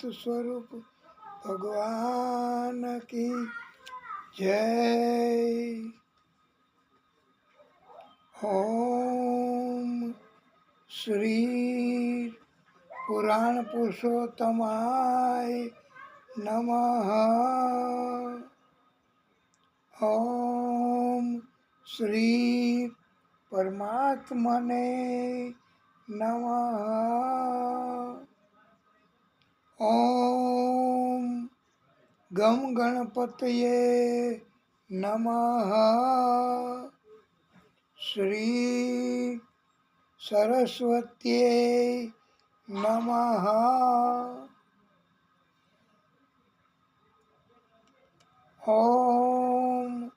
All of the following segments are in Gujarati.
स्वरूप भगवान की जय। ओम श्री पुराण पुरुषोत्तमाय नमः। ओम श्री परमात्मने नमः। ओम गम गणपतये नमः। श्री सरस्वत्यै नमः। ओम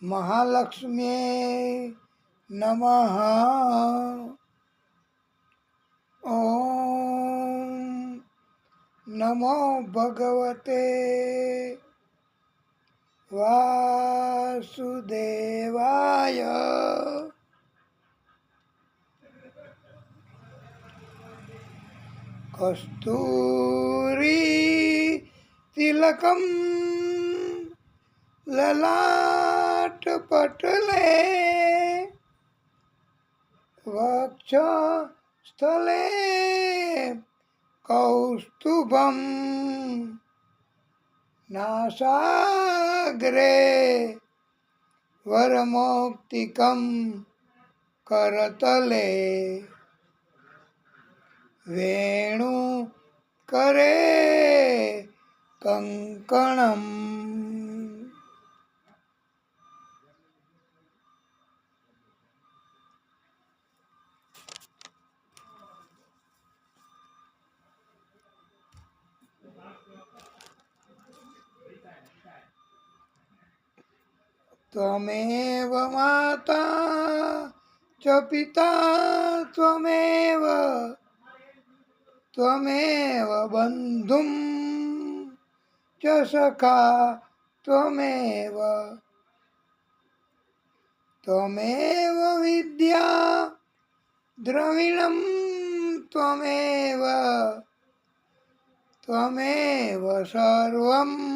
महालक्ष्म्यै नमः। ओम नमो भगवते वासुदेवाय। कस्तूरी तिलकम ललाट पटले वक्षस्थले कौस्तुभम नासाग्रे वरमौक्तिकं करतले वेणुकरे कंकणम। त्वमेव माता च पिता त्वमेव त्वमेव बन्धुं च सखा त्वमेव त्वमेव विद्या द्रविणं त्वमेव त्वमेव सर्वं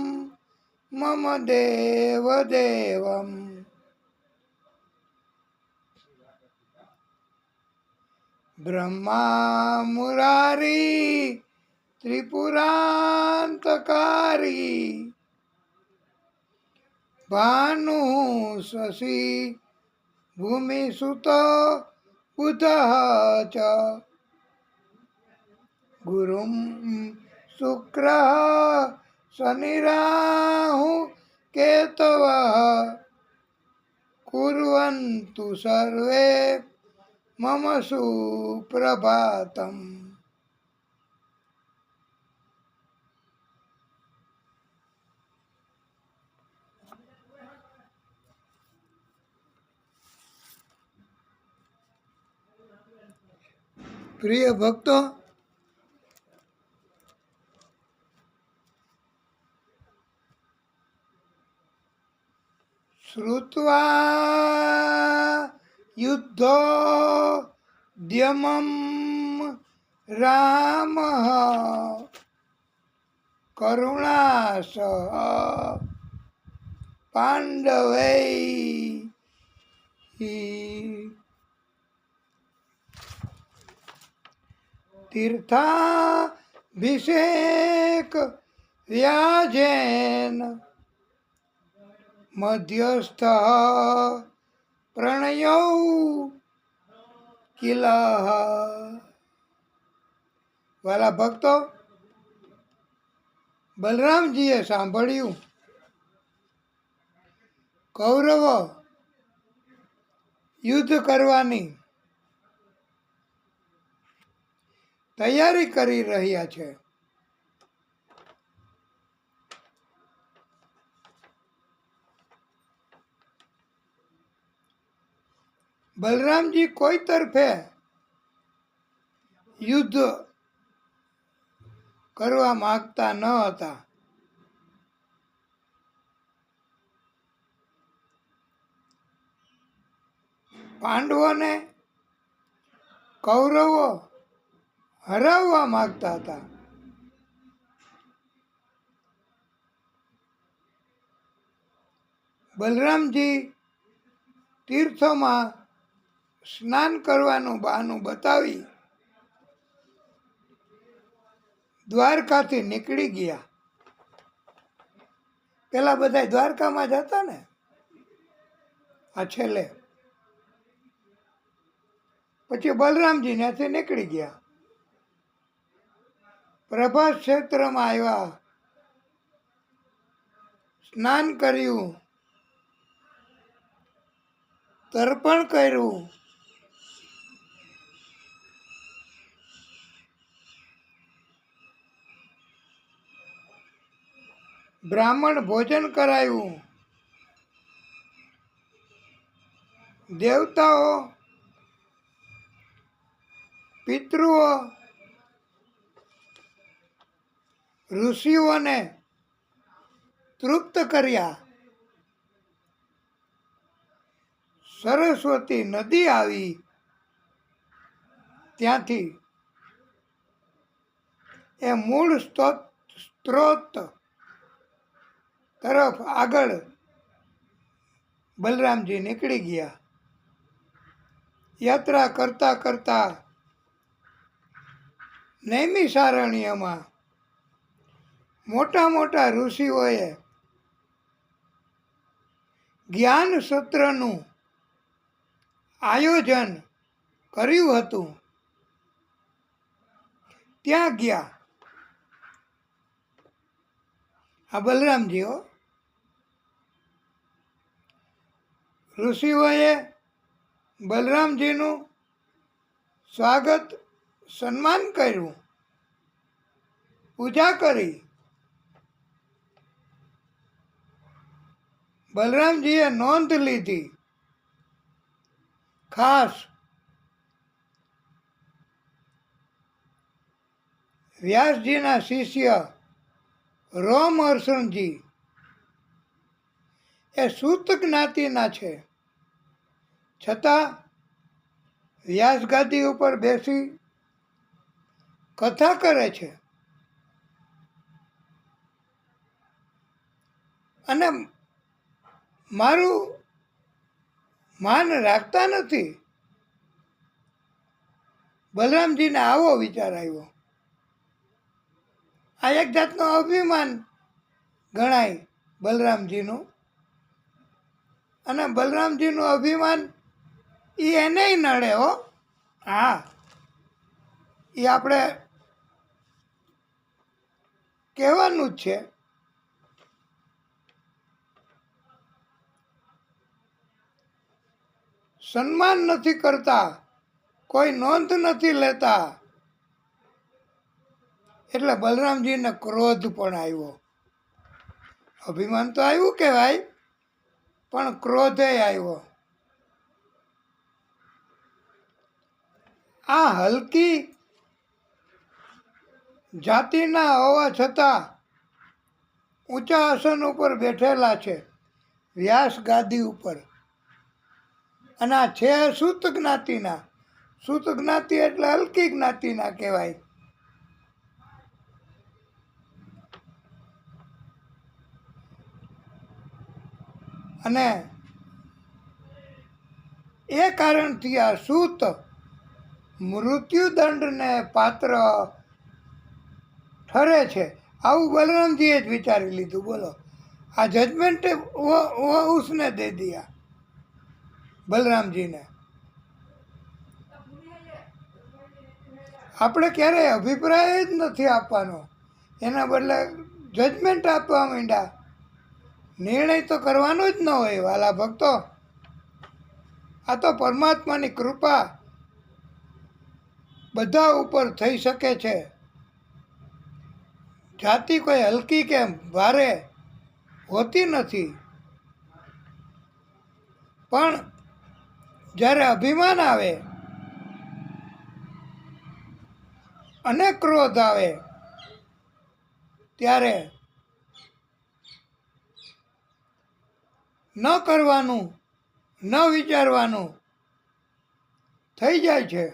मम देवदेवम्। ब्रह्मा मुरारी त्रिपुरान्तकारी भानु शशि भूमिसुत बुधः च गुरुं शुक्रः शनिराहु केतवः कुर्वन्तु सर्वे मम सुप्रभातम्। प्रिय भक्तों, श्रुत्वा युद्धोद्यमं रामः करुणासह पाण्डवैः तीर्थाभिषेक व्याजेन मध्यस्थः प्रणयौ किलः। वाला भक्तो, બલરામજીએ સાંભળ્યું કૌરવો યુદ્ધ કરવાની તૈયારી કરી રહ્યા છે. બલરામજી કોઈ તરફે યુદ્ધ કરવા માંગતા ન હતા. પાંડવોને કૌરવો હરાવવા માંગતા હતા. બલરામજી તીર્થોમાં સ્નાન કરવાનું બહાનું બતાવી દ્વારકાથી નીકળી ગયા. પેલા બધા દ્વારકામાં જતા ને, આ છેલ્લે પછી બલરામજી ત્યાંથી નીકળી ગયા. પ્રભાસ ક્ષેત્રમાં આવ્યા, સ્નાન કર્યું, તર્પણ કર્યું, બ્રાહ્મણ ભોજન કરાયું, દેવતાઓ પિતૃઓ ઋષિઓને તૃપ્ત કર્યા. સરસ્વતી નદી આવી, ત્યાંથી એ મૂળ સ્ત્રોત તરફ આગળ બલરામજી નીકળી ગયા. યાત્રા કરતા કરતા નૈમિષારણ્યમાં મોટા મોટા ઋષિઓએ જ્ઞાન સત્રનું આયોજન કર્યું હતું. ત્યાં ગયા આ બલરામજીઓ. ઋષિઓએ બલરામજીનું સ્વાગત સન્માન કર્યું, પૂજા કરી. બલરામજીએ નોંધ લીધી. ખાસ વ્યાસજીના શિષ્ય રોમહર્ષણજી એ સૂત જ્ઞાતિના છે, છતાં વ્યાસ ગાદી ઉપર બેસી કથા કરે છે અને મારું માન રાખતા નથી. બલરામજીને આવો વિચાર આવ્યો. આ એક જાતનો અભિમાન ગણાય બલરામજીનું. અને બલરામજીનું અભિમાન એ એનેય નડે હો. હા, એ આપણે કહેવાનું જ છે. સન્માન નથી કરતા, કોઈ નોંધ નથી લેતા, એટલે બલરામજીને ક્રોધ પણ આવ્યો. અભિમાન તો આવ્યું કહેવાય, પણ ક્રોધે આવ્યો. આ હલકી જાતિના હોવા છતાં ઊંચા આસન ઉપર બેઠેલા છે, વ્યાસ ગાદી ઉપર. અને આ છે સૂત જ્ઞાતિના. સૂત જ્ઞાતિ એટલે હલકી જ્ઞાતિના કહેવાય. અને એ કારણથી આ સૂત મૃત્યુદંડને પાત્ર ઠરે છે. આવું બલરામજીએ જ વિચારી લીધું. બોલો, આ જજમેન્ટ ઉસને દે દિયા બલરામજીને. આપણે ક્યારેય અભિપ્રાય જ નથી આપવાનો, એના બદલે જજમેન્ટ આપવા માંડ્યા. નિર્ણય તો કરવાનો જ ન હોય વાલા ભક્તો. આ તો પરમાત્માની કૃપા બધા ઉપર થઈ શકે છે. જાતિ કોઈ હલકી કે ભારે હોતી નથી, પણ જ્યારે અભિમાન આવે અને ક્રોધ આવે ત્યારે ન કરવાનું, ન વિચારવાનું થઈ જાય છે.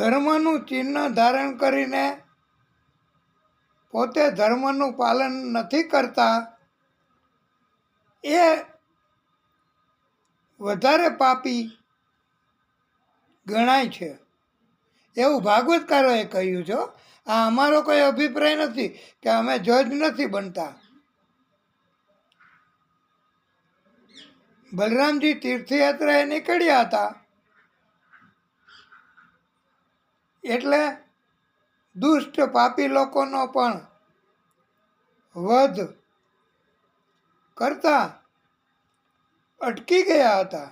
ધર્મનું ચિહ્ન ધારણ કરીને પોતે ધર્મનું પાલન નથી કરતા એ વધારે પાપી ગણાય છે એવું ભાગવતકારોએ કહ્યું છે. આ અમારો કોઈ અભિપ્રાય નથી કે અમે જજ નથી બનતા. બલરામજી તીર્થયાત્રાએ નીકળ્યા હતા એટલે દુષ્ટ પાપી લોકોનો પણ વધ કરતા અટકી ગયા હતા.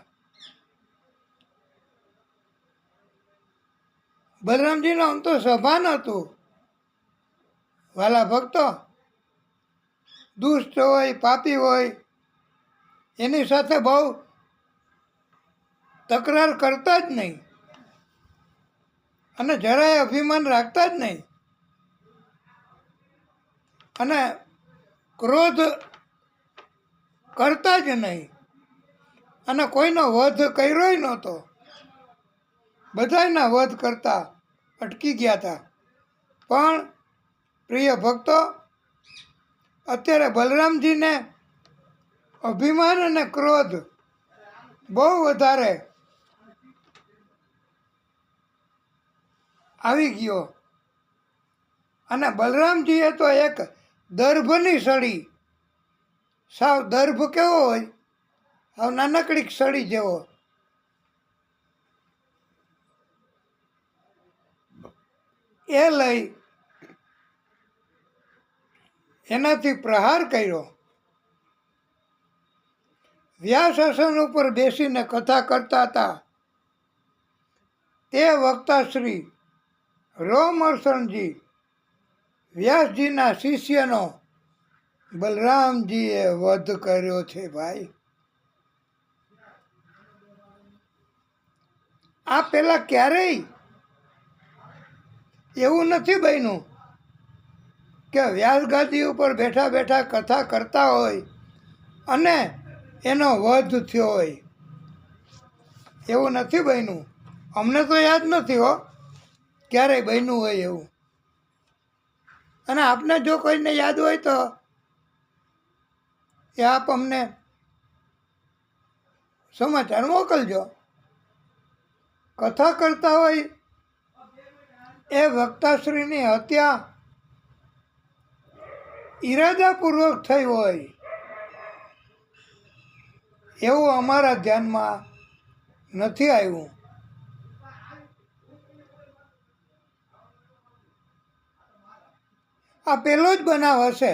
બલરામજીનું આમ તો સભાન હતું, વાલા ભક્તો, દુષ્ટ હોય પાપી હોય એની સાથે બહુ તકરાર કરતા જ નહીં અને જરાય અભિમાન રાખતા જ નહીં અને ક્રોધ કરતા જ નહીં અને કોઈનો વધ કર્યોય નહોતો. બધાયના વધ કરતા અટકી ગયા હતા. પણ પ્રિય ભક્તો, અત્યારે બલરામજીને અભિમાન અને ક્રોધ બહુ વધારે આવી ગયો અને બલરામજીએ તો એક દર્ભની સળી, સાવ દર્ભ કેવો હોય, સાવ નાનકડી સળી જેવો, એ લઈ એનાથી પ્રહાર કર્યો. વ્યાસાસન ઉપર બેસીને કથા કરતા હતા તે વક્તાશ્રી રોમહર્ષણજી વ્યાસજીના શિષ્યનો બલરામજીએ વધ કર્યો છે. ભાઈ, આ પેલા ક્યારેય એવું નથી બન્યું કે વ્યાસગાદી ઉપર બેઠા બેઠા કથા કરતા હોય અને એનો વધ થયો હોય. એવું નથી બન્યું. અમને તો યાદ નથી હો ક્યારેય બન્યું હોય એવું. અને આપને જો કોઈને યાદ હોય તો એ આપ અમને સમાચાર મોકલજો. કથા કરતા હોય એ વક્તાશ્રીની હત્યા ઈરાદાપૂર્વક થઈ હોય એવું અમારા ધ્યાનમાં નથી આવ્યું. આ પહેલો જ બનાવ હશે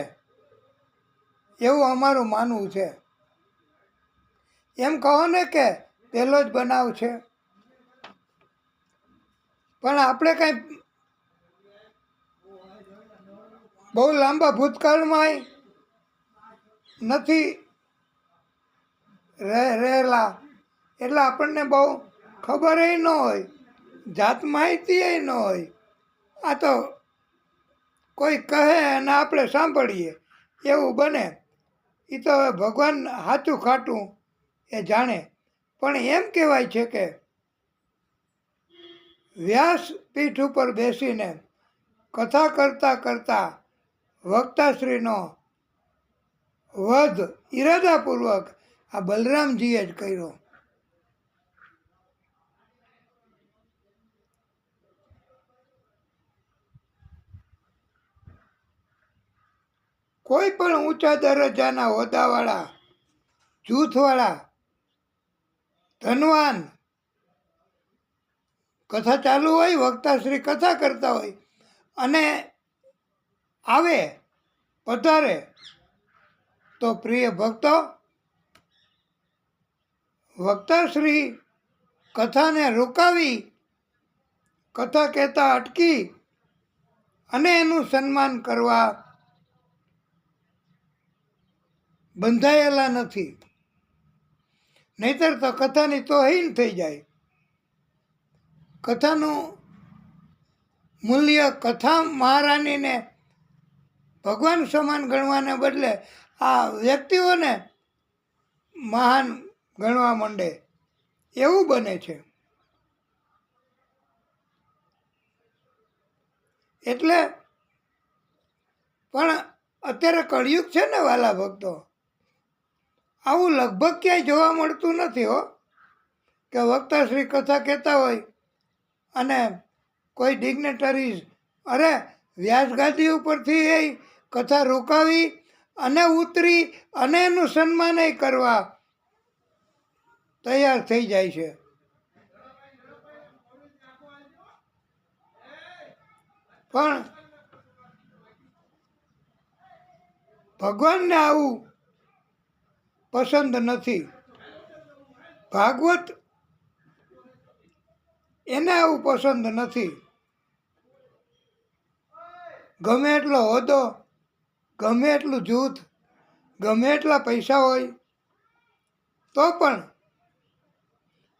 એવું અમારું માનવું છે. એમ કહો ને કે પહેલો જ બનાવ છે, પણ આપણે કાંઈ બહુ લાંબા ભૂતકાળમાં નથી રહેલા એટલે આપણને બહુ ખબર ન હોય, જાત માહિતી ન હોય. આ તો કોઈ કહે અને આપણે સાંભળીએ એવું બને. એ તો હવે ભગવાન સાચું ખાટું એ જાણે. પણ એમ કહેવાય છે કે વ્યાસપીઠ ઉપર બેસીને કથા કરતા કરતા વક્તાશ્રીનો વધ ઈરાદાપૂર્વક આ બલરામજીએ જ કર્યો. કોઈ પણ ઊંચા દરજ્જાના હોદ્દાવાળા, જૂથવાળા, ધનવાન કથા ચાલુ હોય, વક્તાશ્રી કથા કરતા હોય અને આવે પધારે તો પ્રિય ભક્તો, વક્તાશ્રી કથાને રોકાવી, કથા કહેતા અટકી અને એનું સન્માન કરવા બંધાયેલા નથી. નહીતર તો કથાની તોહીન થઈ જાય. કથાનું મૂલ્ય, કથા મહારાનીને ભગવાન સમાન ગણવાને બદલે આ વ્યક્તિઓને મહાન ગણવા માંડે એવું બને છે. એટલે પણ અત્યારે કળિયુગ છે ને વાલા ભક્તો, આવું લગભગ ક્યાંય જોવા મળતું નથી હો, કે વક્તાશ્રી કથા કહેતા હોય અને કોઈ ડિગ્નેટરીઝ અરે વ્યાસગાદી ઉપરથી એ કથા રોકાવી અને ઉતરી અને એનું સન્માન કરવા તૈયાર થઈ જાય છે. પણ ભગવાનને આવું પસંદ નથી. ભાગવત એને આવું પસંદ નથી. ગમે એટલો હોદ્દો, ગમે એટલું જૂથ, ગમે એટલા પૈસા હોય તો પણ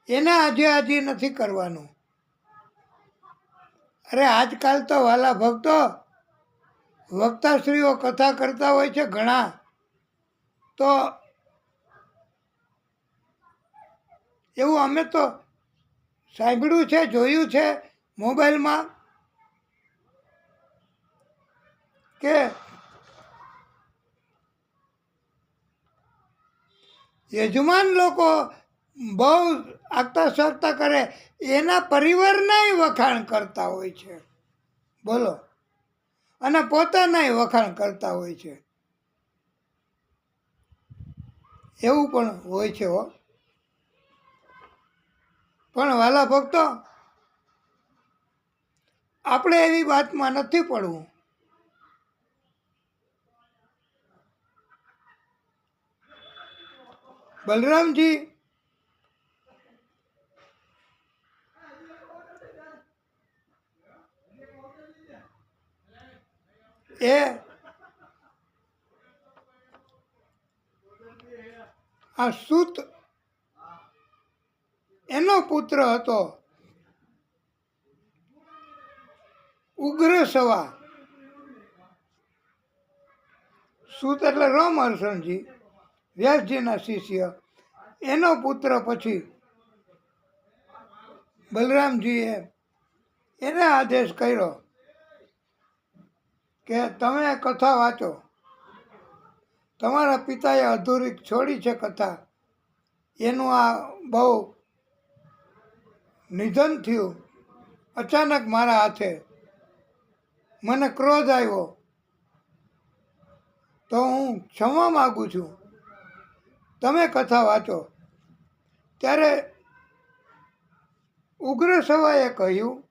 એને આજે નથી કરવાનું. અરે આજકાલ તો વાલા ભક્તો વક્તાશ્રીઓ કથા કરતા હોય છે ઘણા, તો એવું અમે તો સાંભળ્યું છે, જોયું છે મોબાઈલમાં, કે યજમાન લોકો બહુ આગતા સાગતા કરે, એના પરિવારનાય વખાણ કરતા હોય છે, બોલો, અને પોતાનાય વખાણ કરતા હોય છે. એવું પણ હોય છે હો. પણ વાલા ભક્તો, આપણે એવી વાતમાં નથી પડવું. બલરામજી એ આ સૂત એનો પુત્ર હતો, ઉગ્ર સવા. સૂત એટલે રોમહર્ષણજી, વ્યાસજીના શિષ્ય, એનો પુત્ર પછી બલરામજીએ એને આદેશ કર્યો કે તમે કથા વાંચો. તમારા પિતાએ અધૂરી છોડી છે કથા, એનું આ બહુ નિધન થયું અચાનક મારા હાથે, મને ક્રોધ આવ્યો તો હું ક્ષમા માગું છું, તમે કથા વાંચો. ત્યારે ઉગ્ર સવાએ કહ્યું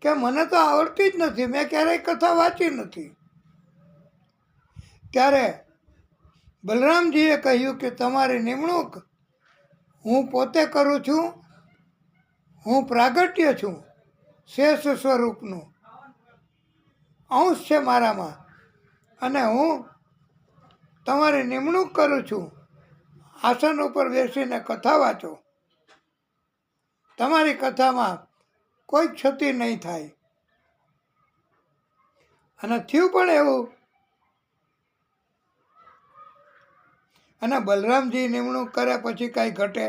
કે મને તો આવડતી જ નથી, મેં ક્યારેય કથા વાંચી નથી. ત્યારે બલરામજીએ કહ્યું કે તમારી નિમણૂક હું પોતે કરું છું, હું પ્રાગટ્ય છું શેષ સ્વરૂપનું, અંશ છે મારામાં, અને હું તમારી નિમણૂક કરું છું, આસન ઉપર બેસીને કથા વાંચો. તમારી કથામાં કોઈ ક્ષતિ નહીં થાય. અને થયું પણ એવું. અને બલરામજી નિમણૂક કરે પછી કાંઈ ઘટે?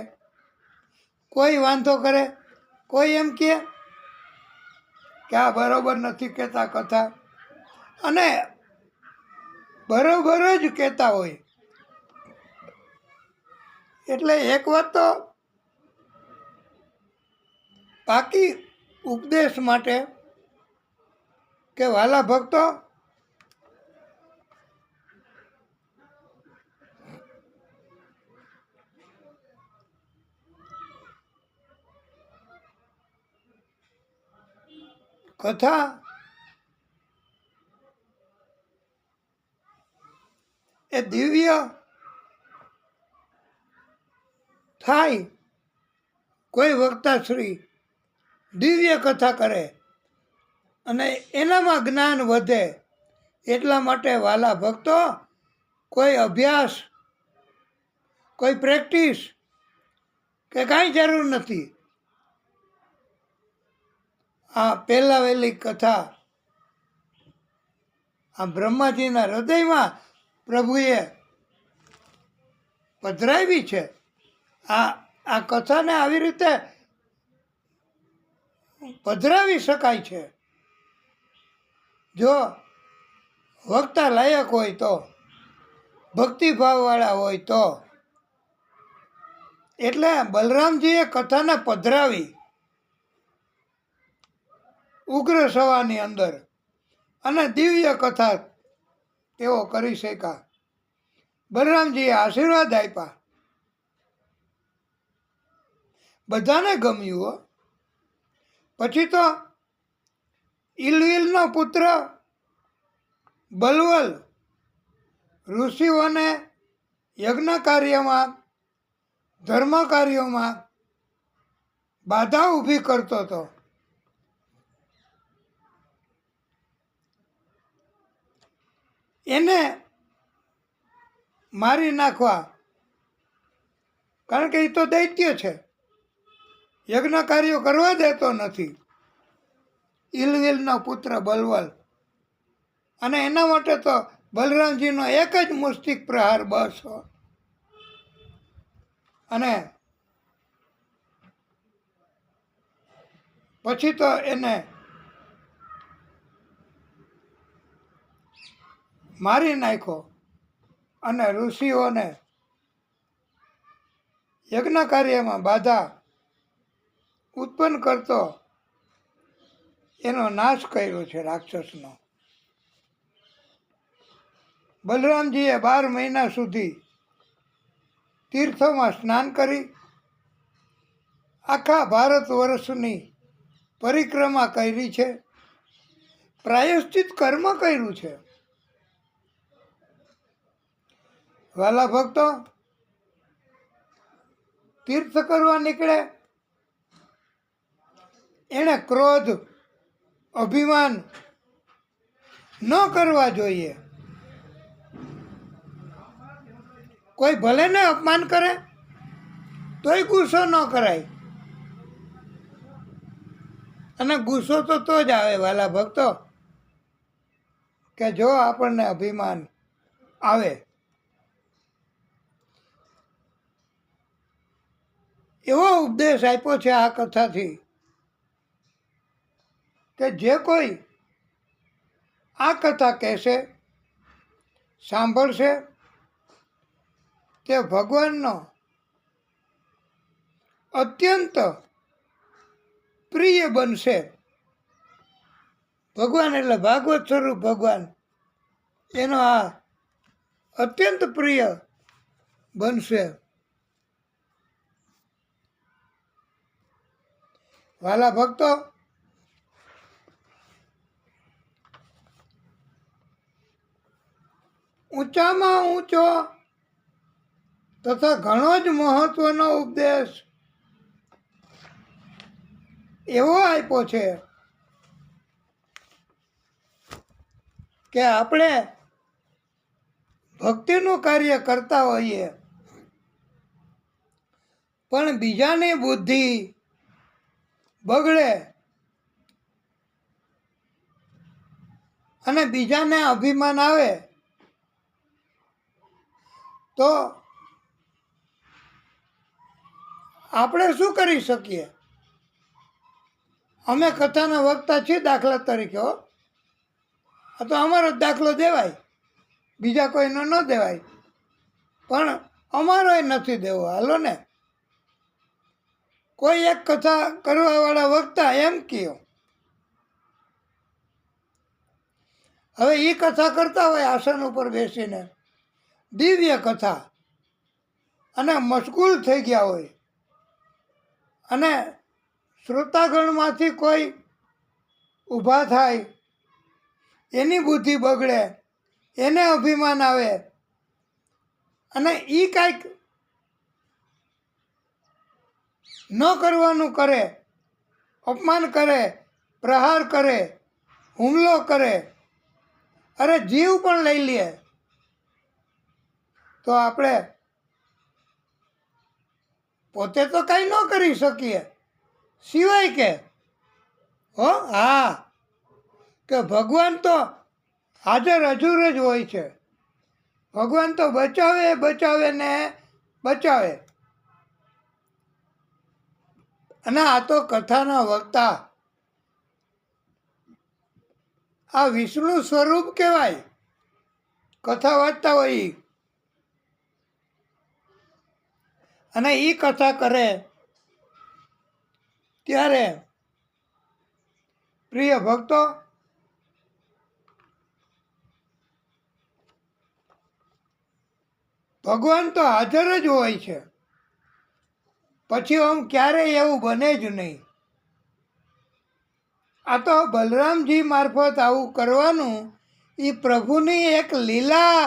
કોઈ વાંધો કરે? કોઈ એમ કહે કે આ બરોબર નથી કહેતા કથા? અને બરોબર જ કહેતા હોય. એટલે એક વાત તો પાકી ઉપદેશ માટે કે વાલા ભક્તો, કથા એ દિવ્ય થાય. કોઈ વક્તાશ્રી દિવ્ય કથા કરે અને એનામાં જ્ઞાન વધે, એટલા માટે વાલા ભક્તો કોઈ અભ્યાસ, કોઈ પ્રેક્ટિસ કે કાંઈ જરૂર નથી. આ પહેલા વહેલી કથા આ બ્રહ્માજીના હૃદયમાં પ્રભુએ પધરાવી છે. આ કથાને આવી રીતે પધરાવી શકાય છે જો વક્તા લાયક હોય તો, ભક્તિભાવવાળા હોય તો. એટલે બલરામજીએ કથાને પધરાવી ઉગ્ર સભાની અંદર અને દિવ્ય કથા તેઓ કરી શક્યા. બલરામજીએ આશીર્વાદ આપ્યા, બધાને ગમ્યું હો. પછી તો ઇલવિલનો પુત્ર બલવલ ઋષિઓને યજ્ઞ કાર્યમાં, ધર્મ કાર્યોમાં બાધા ઊભી કરતો હતો. એને મારી નાખવા, કારણ કે એ તો દૈત્ય છે, યજ્ઞ કાર્યો કરવા દેતો નથી, ઇલવિલનો પુત્ર બલવલ. અને એના માટે તો બલરામજીનો એક જ મુસ્તિક પ્રહાર બસ. અને પછી તો એને મારી નાખ્યો અને ઋષિઓને યજ્ઞ કાર્યમાં બાધા ઉત્પન્ન કરતો એનો નાશ કર્યો છે રાક્ષસનો. બલરામજીએ 12 મહિના સુધી તીર્થોમાં સ્નાન કરી આખા ભારત વર્ષની પરિક્રમા કરી છે, પ્રાયશ્ચિત કર્મ કર્યું છે. વાલા ભક્તો, તીર્થ કરવા નીકળે એણે ક્રોધ, અભિમાન ન કરવા જોઈએ. કોઈ ભલે ને અપમાન કરે તોય ગુસ્સો ન કરાય. અને ગુસ્સો તો જ આવે વાલા ભક્તો કે જો આપણને અભિમાન આવે. એવો ઉપદેશ આપ્યો છે આ કથાથી કે જે કોઈ આ કથા કહેશે, સાંભળશે, તે ભગવાનનો અત્યંત પ્રિય બનશે. ભગવાન એટલે ભાગવત સ્વરૂપ ભગવાન, એનો આ અત્યંત પ્રિય બનશે. વાલા ભક્તો, ઊંચામાં ઊંચો તથા ઘણો જ મહત્વનો ઉપદેશ એવો આપ્યો છે કે આપણે ભક્તિનું કાર્ય કરતા હોઈએ પણ બીજાની બુદ્ધિ બગડે અને બીજાને અભિમાન આવે તો આપણે શું કરી શકીએ? અમે કથાના વક્તા છીએ દાખલા તરીકે. આ તો અમારો જ દાખલો દેવાય, બીજા કોઈનો ન દેવાય, પણ અમારોય નથી દેવો. હાલો ને, કોઈ એક કથા કરવાવાળા વક્તા એમ કહ્યો, હવે એ કથા કરતા હોય આસન ઉપર બેસીને, દિવ્ય કથા, અને મશગુલ થઈ ગયા હોય, અને શ્રોતાગણમાંથી કોઈ ઊભા થાય, એની બુદ્ધિ બગડે, એને અભિમાન આવે, અને એ કાંઈક ન કરવાનું કરે, અપમાન કરે, પ્રહાર કરે, હુમલો કરે, અરે જીવ પણ લઈ લે, તો આપણે પોતે તો કાંઈ ન કરી શકીએ, સિવાય કે કે ભગવાન તો હાજર હજુર જ હોય છે. ભગવાન તો બચાવે ને બચાવે. અને આ તો કથાના વક્તા આ વિષ્ણુ સ્વરૂપ કહેવાય. કથા વાંચતા હોય ઈ. અને એ કથા કરે ત્યારે પ્રિય ભક્તો, ભગવાન તો હાજર જ હોય છે. પછી આમ ક્યારેય એવું બને જ નહીં. આ તો બલરામજી મારફત આવું કરવાનું એ પ્રભુની એક લીલા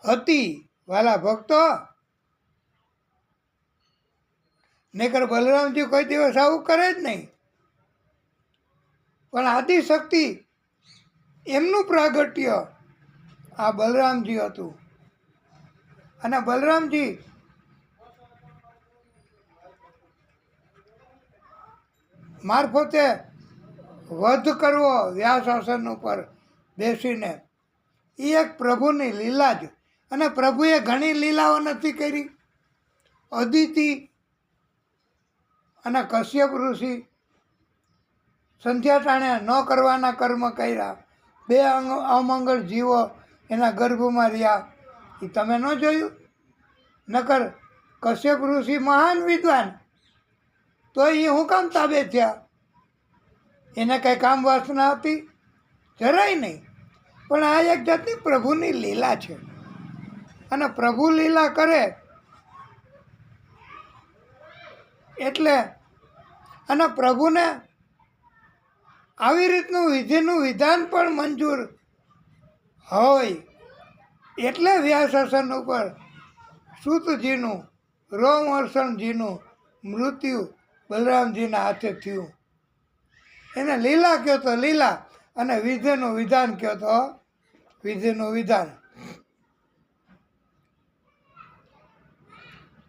હતી વાલા ભક્તો. નહીંતર બલરામજી કોઈ દિવસ આવું કરે જ નહીં. પણ આદિશક્તિ એમનું પ્રાગટ્ય આ બલરામજી હતું. અને બલરામજી મારફતે વધ કરવો વ્યાસાસન ઉપર બેસીને એ એક પ્રભુની લીલા જ. અને પ્રભુએ ઘણી લીલાઓ નથી કરી. અદિતિ અને કશ્યપ ઋષિ સંધ્યા ટાણે ન કરવાના કર્મ કર્યા. 2 અમંગળ જીવો એના ગર્ભમાં રહ્યા. એ તમે ન જોયું? નકર કશ્યપ ઋષિ મહાન વિદ્વાન, તો એ હું કામ તાબે થયા? એને કંઈ કામ વાસના હતી? જરાય નહીં. પણ આ એક જાતની પ્રભુની લીલા છે. અને પ્રભુ લીલા કરે એટલે, અને પ્રભુને આવી રીતનું વિધિનું વિધાન પણ મંજૂર હોય એટલે વ્યાસાસન ઉપર સૂતજીનું, રોમહર્ષણજીનું મૃત્યુ બલરામજીના હાથે થયું. એને લીલા કહો તો લીલા, અને વિધિનું વિધાન કહો તો વિધિનું વિધાન.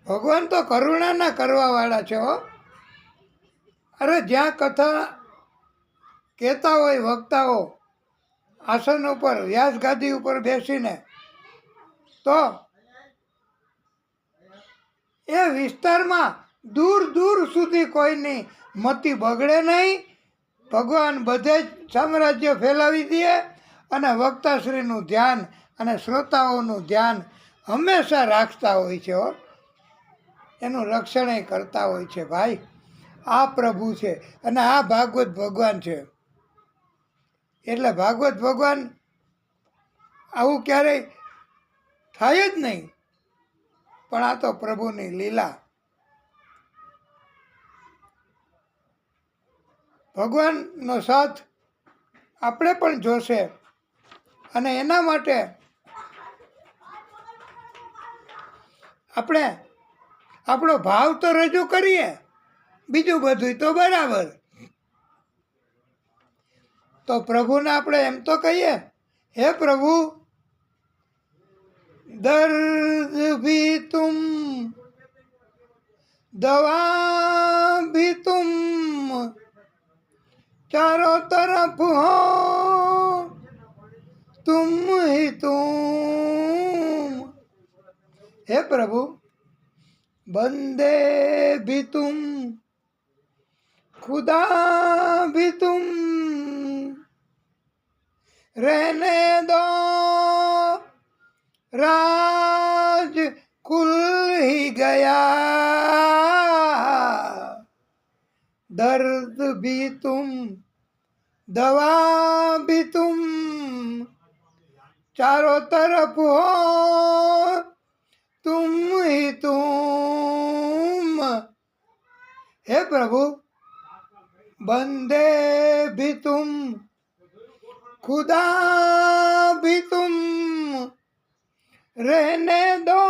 ભગવાન તો કરુણાના કરવાવાળા છે હો. અરે જ્યાં કથા કહેતા હોય વક્તાઓ આસન ઉપર, વ્યાસગાદી ઉપર બેસીને, તો એ વિસ્તારમાં દૂર દૂર સુધી કોઈની મતિ બગડે નહીં. ભગવાન બધે જ સામ્રાજ્ય ફેલાવી દે. અને વક્તાશ્રીનું ધ્યાન અને શ્રોતાઓનું ધ્યાન હંમેશા રાખતા હોય છે હો. એનું રક્ષણ કરતા હોય છે. ભાઈ, આ પ્રભુ છે અને આ ભાગવત ભગવાન છે. એટલે ભાગવત ભગવાન આવું ક્યારેય થાય જ નહીં. પણ આ તો પ્રભુની લીલા. ભગવાનનો સાથ આપણે પણ જોશે. અને એના માટે આપણે આપણો ભાવ તો રજૂ કરીએ, બીજું બધું તો બરાબર. તો પ્રભુને આપણે એમ તો કહીએ, હે પ્રભુ, દર્દ ભી તુમ, દવા ભી તુમ, ચારો તરફ હો તુમ હી તુમ. હે પ્રભુ, बंदे भी तुम, खुदा भी तुम, रहने दो राज खुल ही गया. दर्द भी तुम, दवा भी तुम, चारों तरफ हो तुम ही तुम. हे प्रभु, बंदे भी तुम, खुदा भी तुम, रहने दो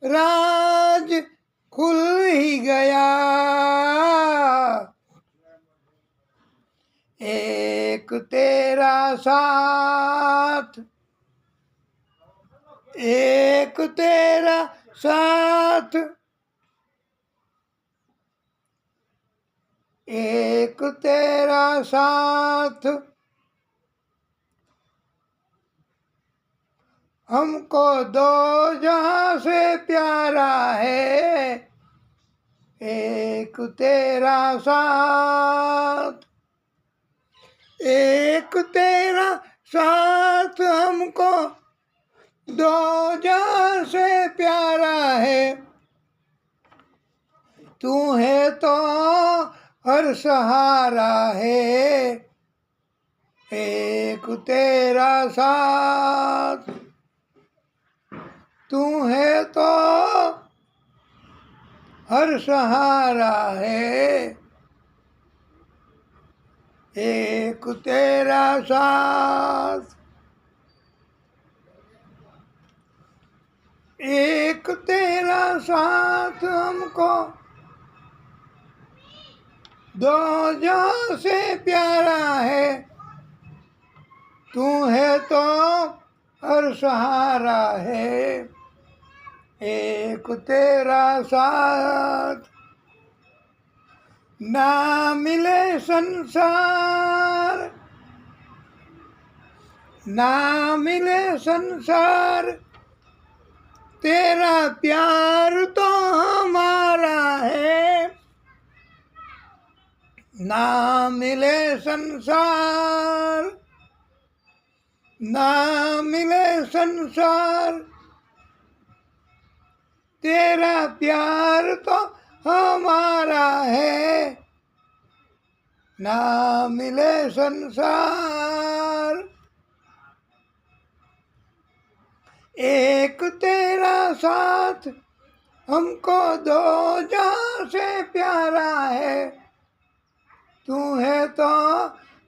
राज खुल ही गया. एक तेरा साथ, एक तेरा साथ, एक तेरा साथ, हमको दो जहां से प्यारा है. एक तेरा साथ, एक तेरा साथ हमको दो जान से प्यारा है, तू है तो हर सहारा है। एक तेरा साथ, तू है तो हर सहारा है। एक तेरा साथ, एक तेरा साथ हमको दो जहां से प्यारा है, तू है तो हर सहारा है। एक तेरा साथ, ना मिले संसार, ना मिले संसार, तेरा प्यार तो हमारा है। ना मिले संसार, ना मिले संसार, तेरा प्यार तो हमारा है। ना मिले संसार, एक तेरा साथ हमको दो जहां से प्यारा है, तू है तो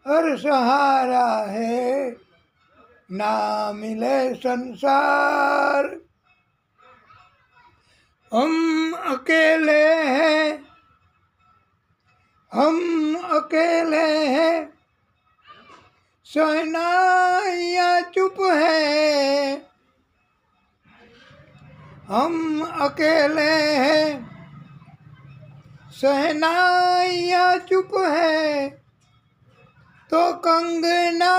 हर सहारा है। ना मिले संसार, हम अकेले हैं, हम अकेले हैं, शहनाइयाँ चुप है। हम अकेले हैं, शहनाइयाँ चुप है, तो कंगना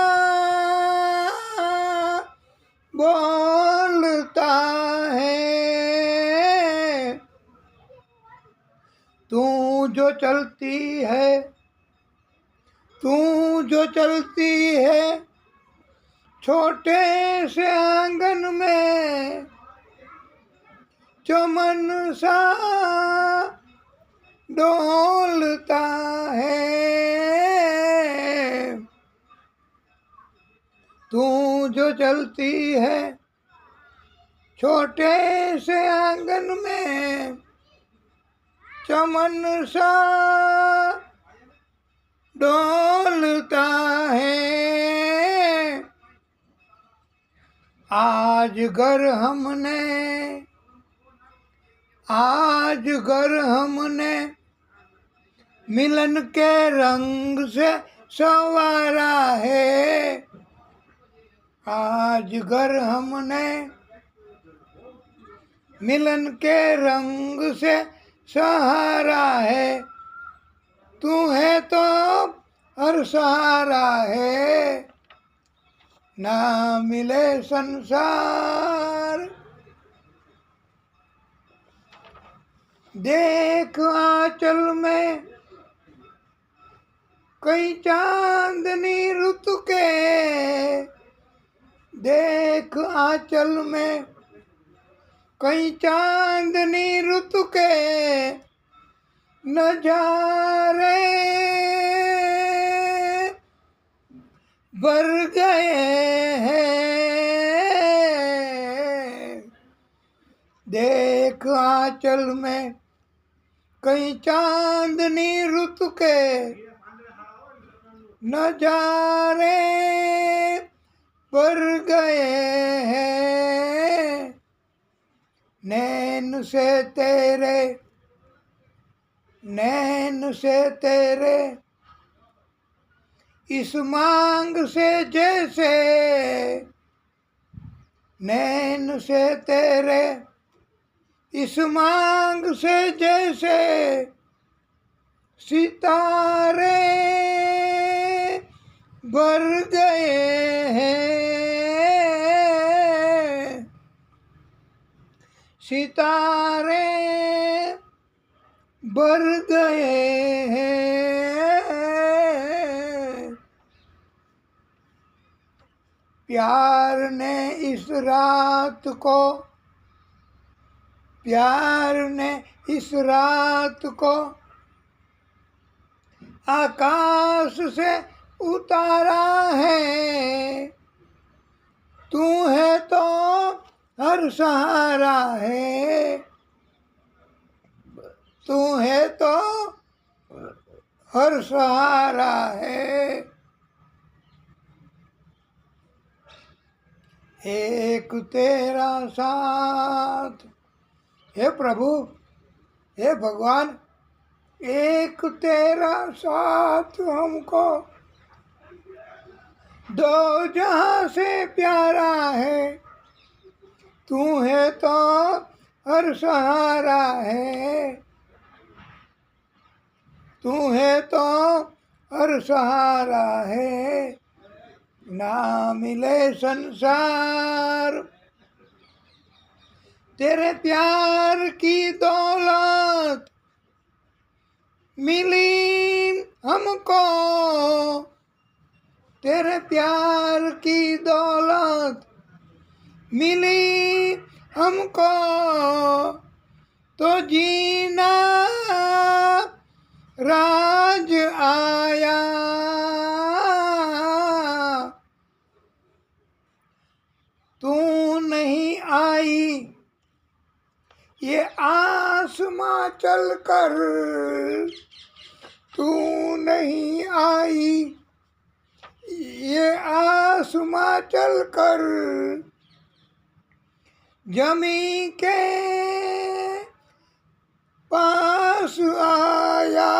बोलता है। तू जो चलती है, तू जो चलती है, छोटे से आंगन में चमन सा डोलता है। तू जो चलती है, छोटे से आंगन में चमन सा डोलता है। आज घर हमने, आज घर हमने मिलन के रंग से संवारा है। आज घर हमने मिलन के रंग से सहारा है, तू है तो हर सहारा है। ना मिले संसार, देख आंचल में कई चांदनी रुत के, देख आंचल में कई चांदनी रुत के नजारे भर गए हैं। देख आंचल में कई चांदनी रुत के नजारे भर गए हैं। नैन से तेरे, नैन से तेरे, इस मांग से जैसे, नैन से तेरे इस मांग से जैसे सितारे भर गए हैं। सितारे भर गए हैं। प्यार ने इस रात को, प्यार ने इस रात को आकाश से उतारा है। तू है तो हर सहारा है, तू है तो हर सहारा है। एक तेरा साथ, हे प्रभु, हे भगवान, एक तेरा साथ हमको दो जहां से प्यारा है। तू है तो हर सहारा है, तू है तो हर सहारा है। ना मिले संसार तेरे प्यार की दौलत, मिली हमको तेरे प्यार की दौलत, मिली हमको तो जीना राज आया। तू नहीं आई ये आसमां चल कर, तू नहीं आई ये आसमां चल कर, जमी के पास आया।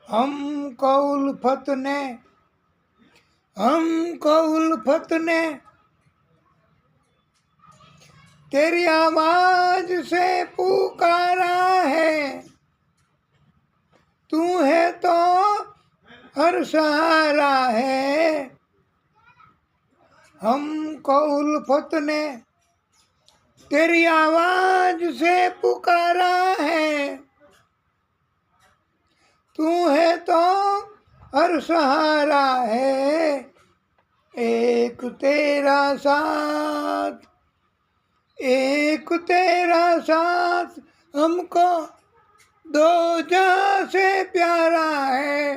हमको उल्फत ने, हमको उल्फत ने तेरी आवाज से पुकारा है। तू है तो हर सहारा है। हमको उल्फत ने तेरी आवाज से पुकारा है। तू है तो हर सहारा है। एक तेरा साथ, एक तेरा साथ हमको दो जहां से प्यारा है।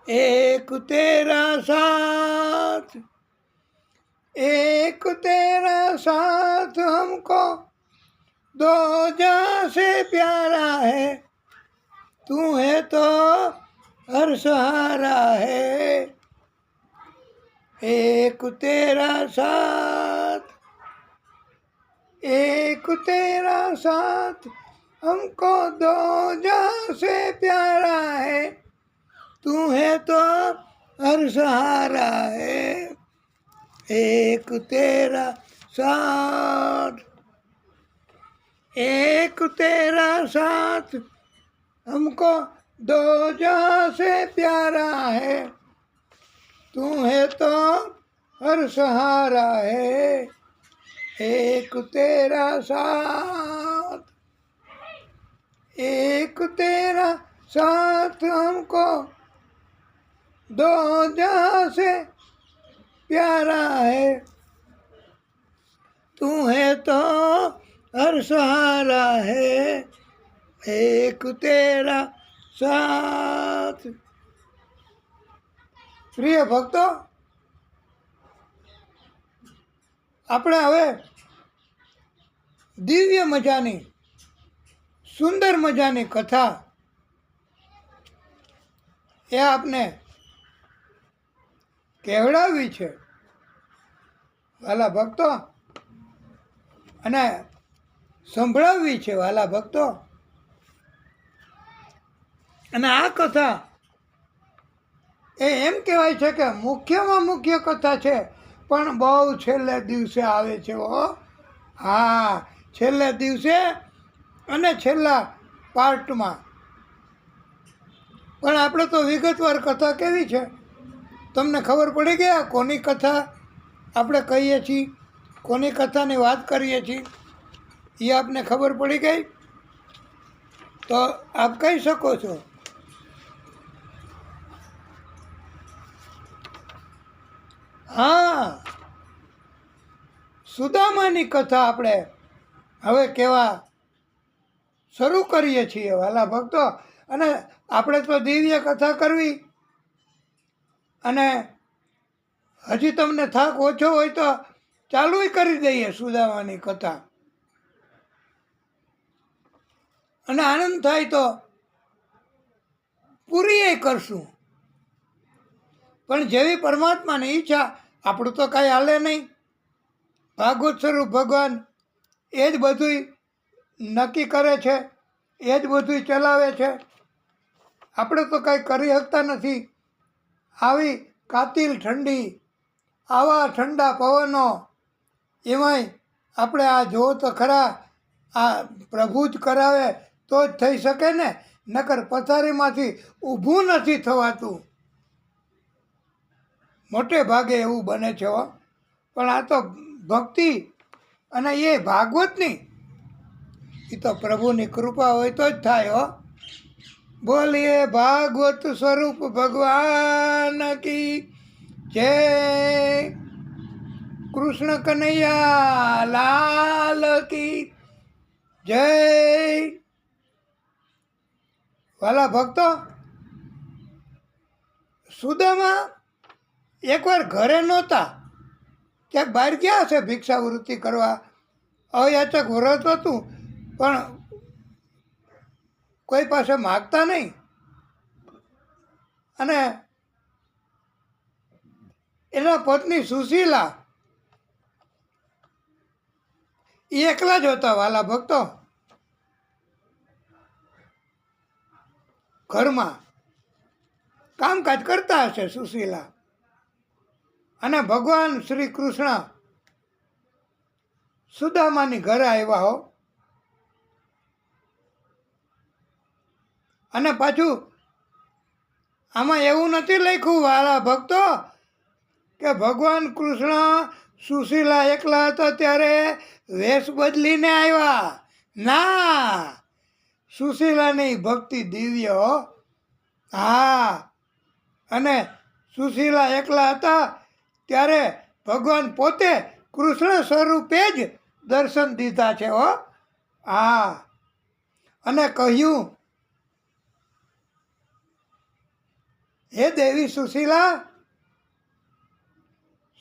एक तेरा साथ, एक तेरा साथ हमको दो जहां से प्यारा है। तू है तो हर सहारा है। एक तेरा साथ, एक तेरा साथ हमको दो जहां से प्यारा है। तू है तो हर सहारा है। एक तेरा साथ, एक तेरा साथ हमको दो जहां से प्यारा है। तू है तो हर सहारा है। एक तेरा साथ, एक तेरा साथ हमको दो जहां से प्यारा है। तू है तो हर सहारा है। एक तेरा साथ। પ્રિય ભક્તો, આપણે હવે દિવ્ય મજાની, સુંદર મજાની કથા એ આપને કહેવડાવી છે વાલા ભક્તો, અને સંભળાવવી છે વાલા ભક્તો. અને આ કથા એ એમ કહેવાય છે કે મુખ્યમાં મુખ્ય કથા છે, પણ બહુ છેલ્લે દિવસે આવે છે. હા, છેલ્લે દિવસે અને છેલ્લા પાર્ટમાં. પણ આપણે તો વિગતવાર કથા કેવી છે તમને ખબર પડી ગઈ. આ કોની કથા આપણે કહીએ છીએ, કોની કથાની વાત કરીએ છીએ એ આપને ખબર પડી ગઈ. તો આપ કહી શકો છો હા, સુદામાની કથા આપણે હવે કહેવા શરૂ કરીએ છીએ વાલા ભક્તો. અને આપણે તો દિવ્ય કથા કરવી, અને હજી તમને થાક ઓછો હોય તો ચાલુય કરી દઈએ સુદામાની કથા, અને આનંદ થાય તો પૂરી કરશું. પણ જેવી પરમાત્માની ઈચ્છા, આપણું તો કાંઈ હાલે નહીં. ભાગવત સ્વરૂપ ભગવાન એ જ બધું નક્કી કરે છે, એ જ બધું ચલાવે છે. આપણે તો કાંઈ કરી શકતા નથી. આવી કાતિલ ઠંડી, આવા ઠંડા પવનો, એમાંય આપણે આ જોવો તો ખરા, આ પ્રભુ જ કરાવે તો જ થઈ શકે ને, નકર પથારીમાંથી ઊભું નથી થવાતું. મોટે ભાગે એવું બને છે હો. પણ આ તો ભક્તિ, અને એ ભાગવતની, એ તો પ્રભુની કૃપા હોય તો જ થાય હો. બોલીએ ભાગવત સ્વરૂપ ભગવાન કી જય. કૃષ્ણ કનૈયા લાલ કી જય. વાલા ભક્તો, સુદામા એકવાર ઘરે નહોતા, ક્યાંક બહાર ગયા છે ભિક્ષાવૃત્તિ કરવા. અયાચક વ્રત હતું, પણ કોઈ પાસે માગતા નહીં. અને એના પત્ની સુશીલા એ એકલા જ હતા વાલા ભક્તો. ઘરમાં કામકાજ કરતા હશે સુશીલા. અને ભગવાન શ્રી કૃષ્ણ સુદામાની ઘરે આવ્યા હો. અને પાછું આમાં એવું નથી લખ્યું વાલા ભક્તો કે ભગવાન કૃષ્ણ સુશીલા એકલા હતા ત્યારે વેશ બદલીને આવ્યા. ના, સુશીલાની ભક્તિ દિવ્ય હો. હા, અને સુશીલા એકલા હતા ત્યારે ભગવાન પોતે કૃષ્ણ સ્વરૂપે જ દર્શન દીધા છે હો. હા, અને કહ્યું, હે દેવી સુશીલા,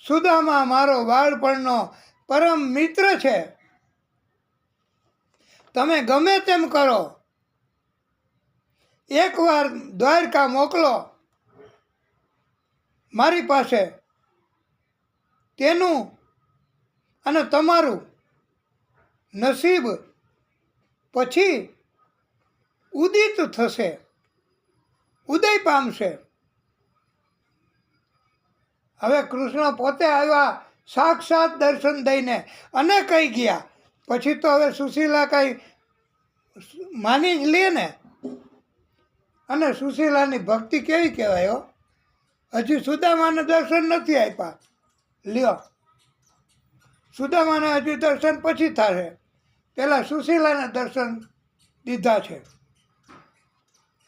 સુદામા મારો બાળપણનો પરમ મિત્ર છે. તમે ગમે તેમ કરો, એકવાર દ્વારકા મોકલો મારી પાસે. તેનું અને તમારું નસીબ પછી ઉદિત થશે, ઉદય પામશે. હવે કૃષ્ણ પોતે આવ્યા સાક્ષાત દર્શન દઈને, અને કહી ગયા. પછી તો હવે સુશીલા કાંઈ માની જ લે ને. અને સુશીલાની ભક્તિ કેવી કહેવાય હો. હજી સુદામાને દર્શન નથી આપ્યા. લ્યો, સુદામાને હજી દર્શન પછી થશે. પહેલાં સુશીલાને દર્શન દીધા છે,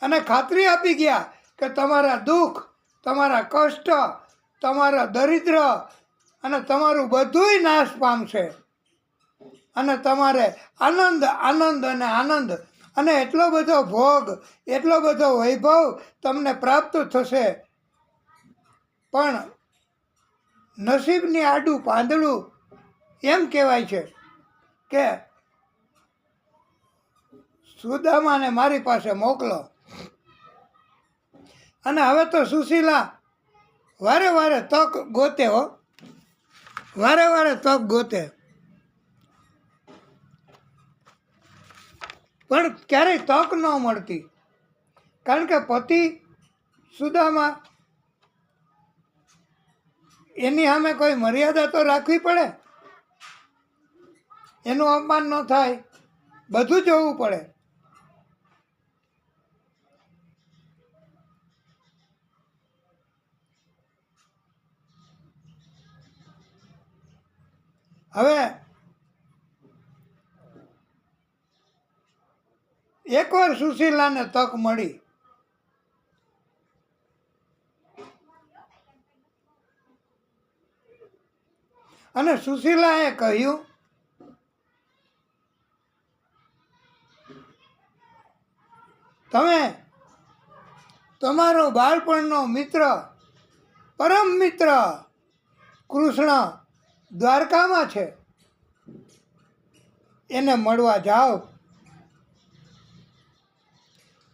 અને ખાતરી આપી ગયા કે તમારા દુઃખ, તમારા કષ્ટ, તમારા દરિદ્ર અને તમારું બધુંય નાશ પામશે. અને તમારે આનંદ આનંદ અને આનંદ, અને એટલો બધો ભોગ, એટલો બધો વૈભવ તમને પ્રાપ્ત થશે. પણ નસીબની આડું પાંદડું એમ કહેવાય છે કે સુદામાને મારી પાસે મોકલો. અને હવે તો સુશીલા વારે વારે તક ગોતે હો, વારે વારે તક ગોતે. પણ ક્યારેય તક ન મળતી, કારણ કે પતિ સુદામા, એની સામે કોઈ મર્યાદા તો રાખવી પડે. એનું અપમાન ન થાય, બધું જોવું પડે. હવે એકવાર સુશીલાને તક મળી. અને સુશીલાએ કહ્યું, તમે તમારો બાળપણનો મિત્ર, પરમ મિત્ર કૃષ્ણ દ્વારકામાં છે, એને મળવા જાઓ.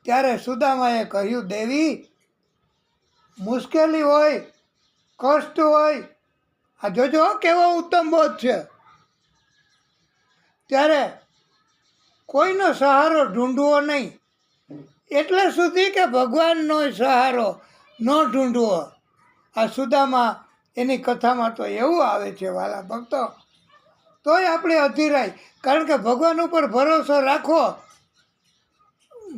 ત્યારે સુદામાએ કહ્યું, દેવી, મુશ્કેલી હોય, કષ્ટ હોય, આ જોજો કેવો ઉત્તમ બોધ છે, ત્યારે કોઈનો સહારો ઢૂંઢવો નહીં, એટલે સુધી કે ભગવાનનો સહારો ન ઢૂંઢવો. આ સુદામા એની કથામાં તો એવું આવે છે વાલા ભક્તો. તોય આપણે અધીરાય, કારણ કે ભગવાન ઉપર ભરોસો રાખો.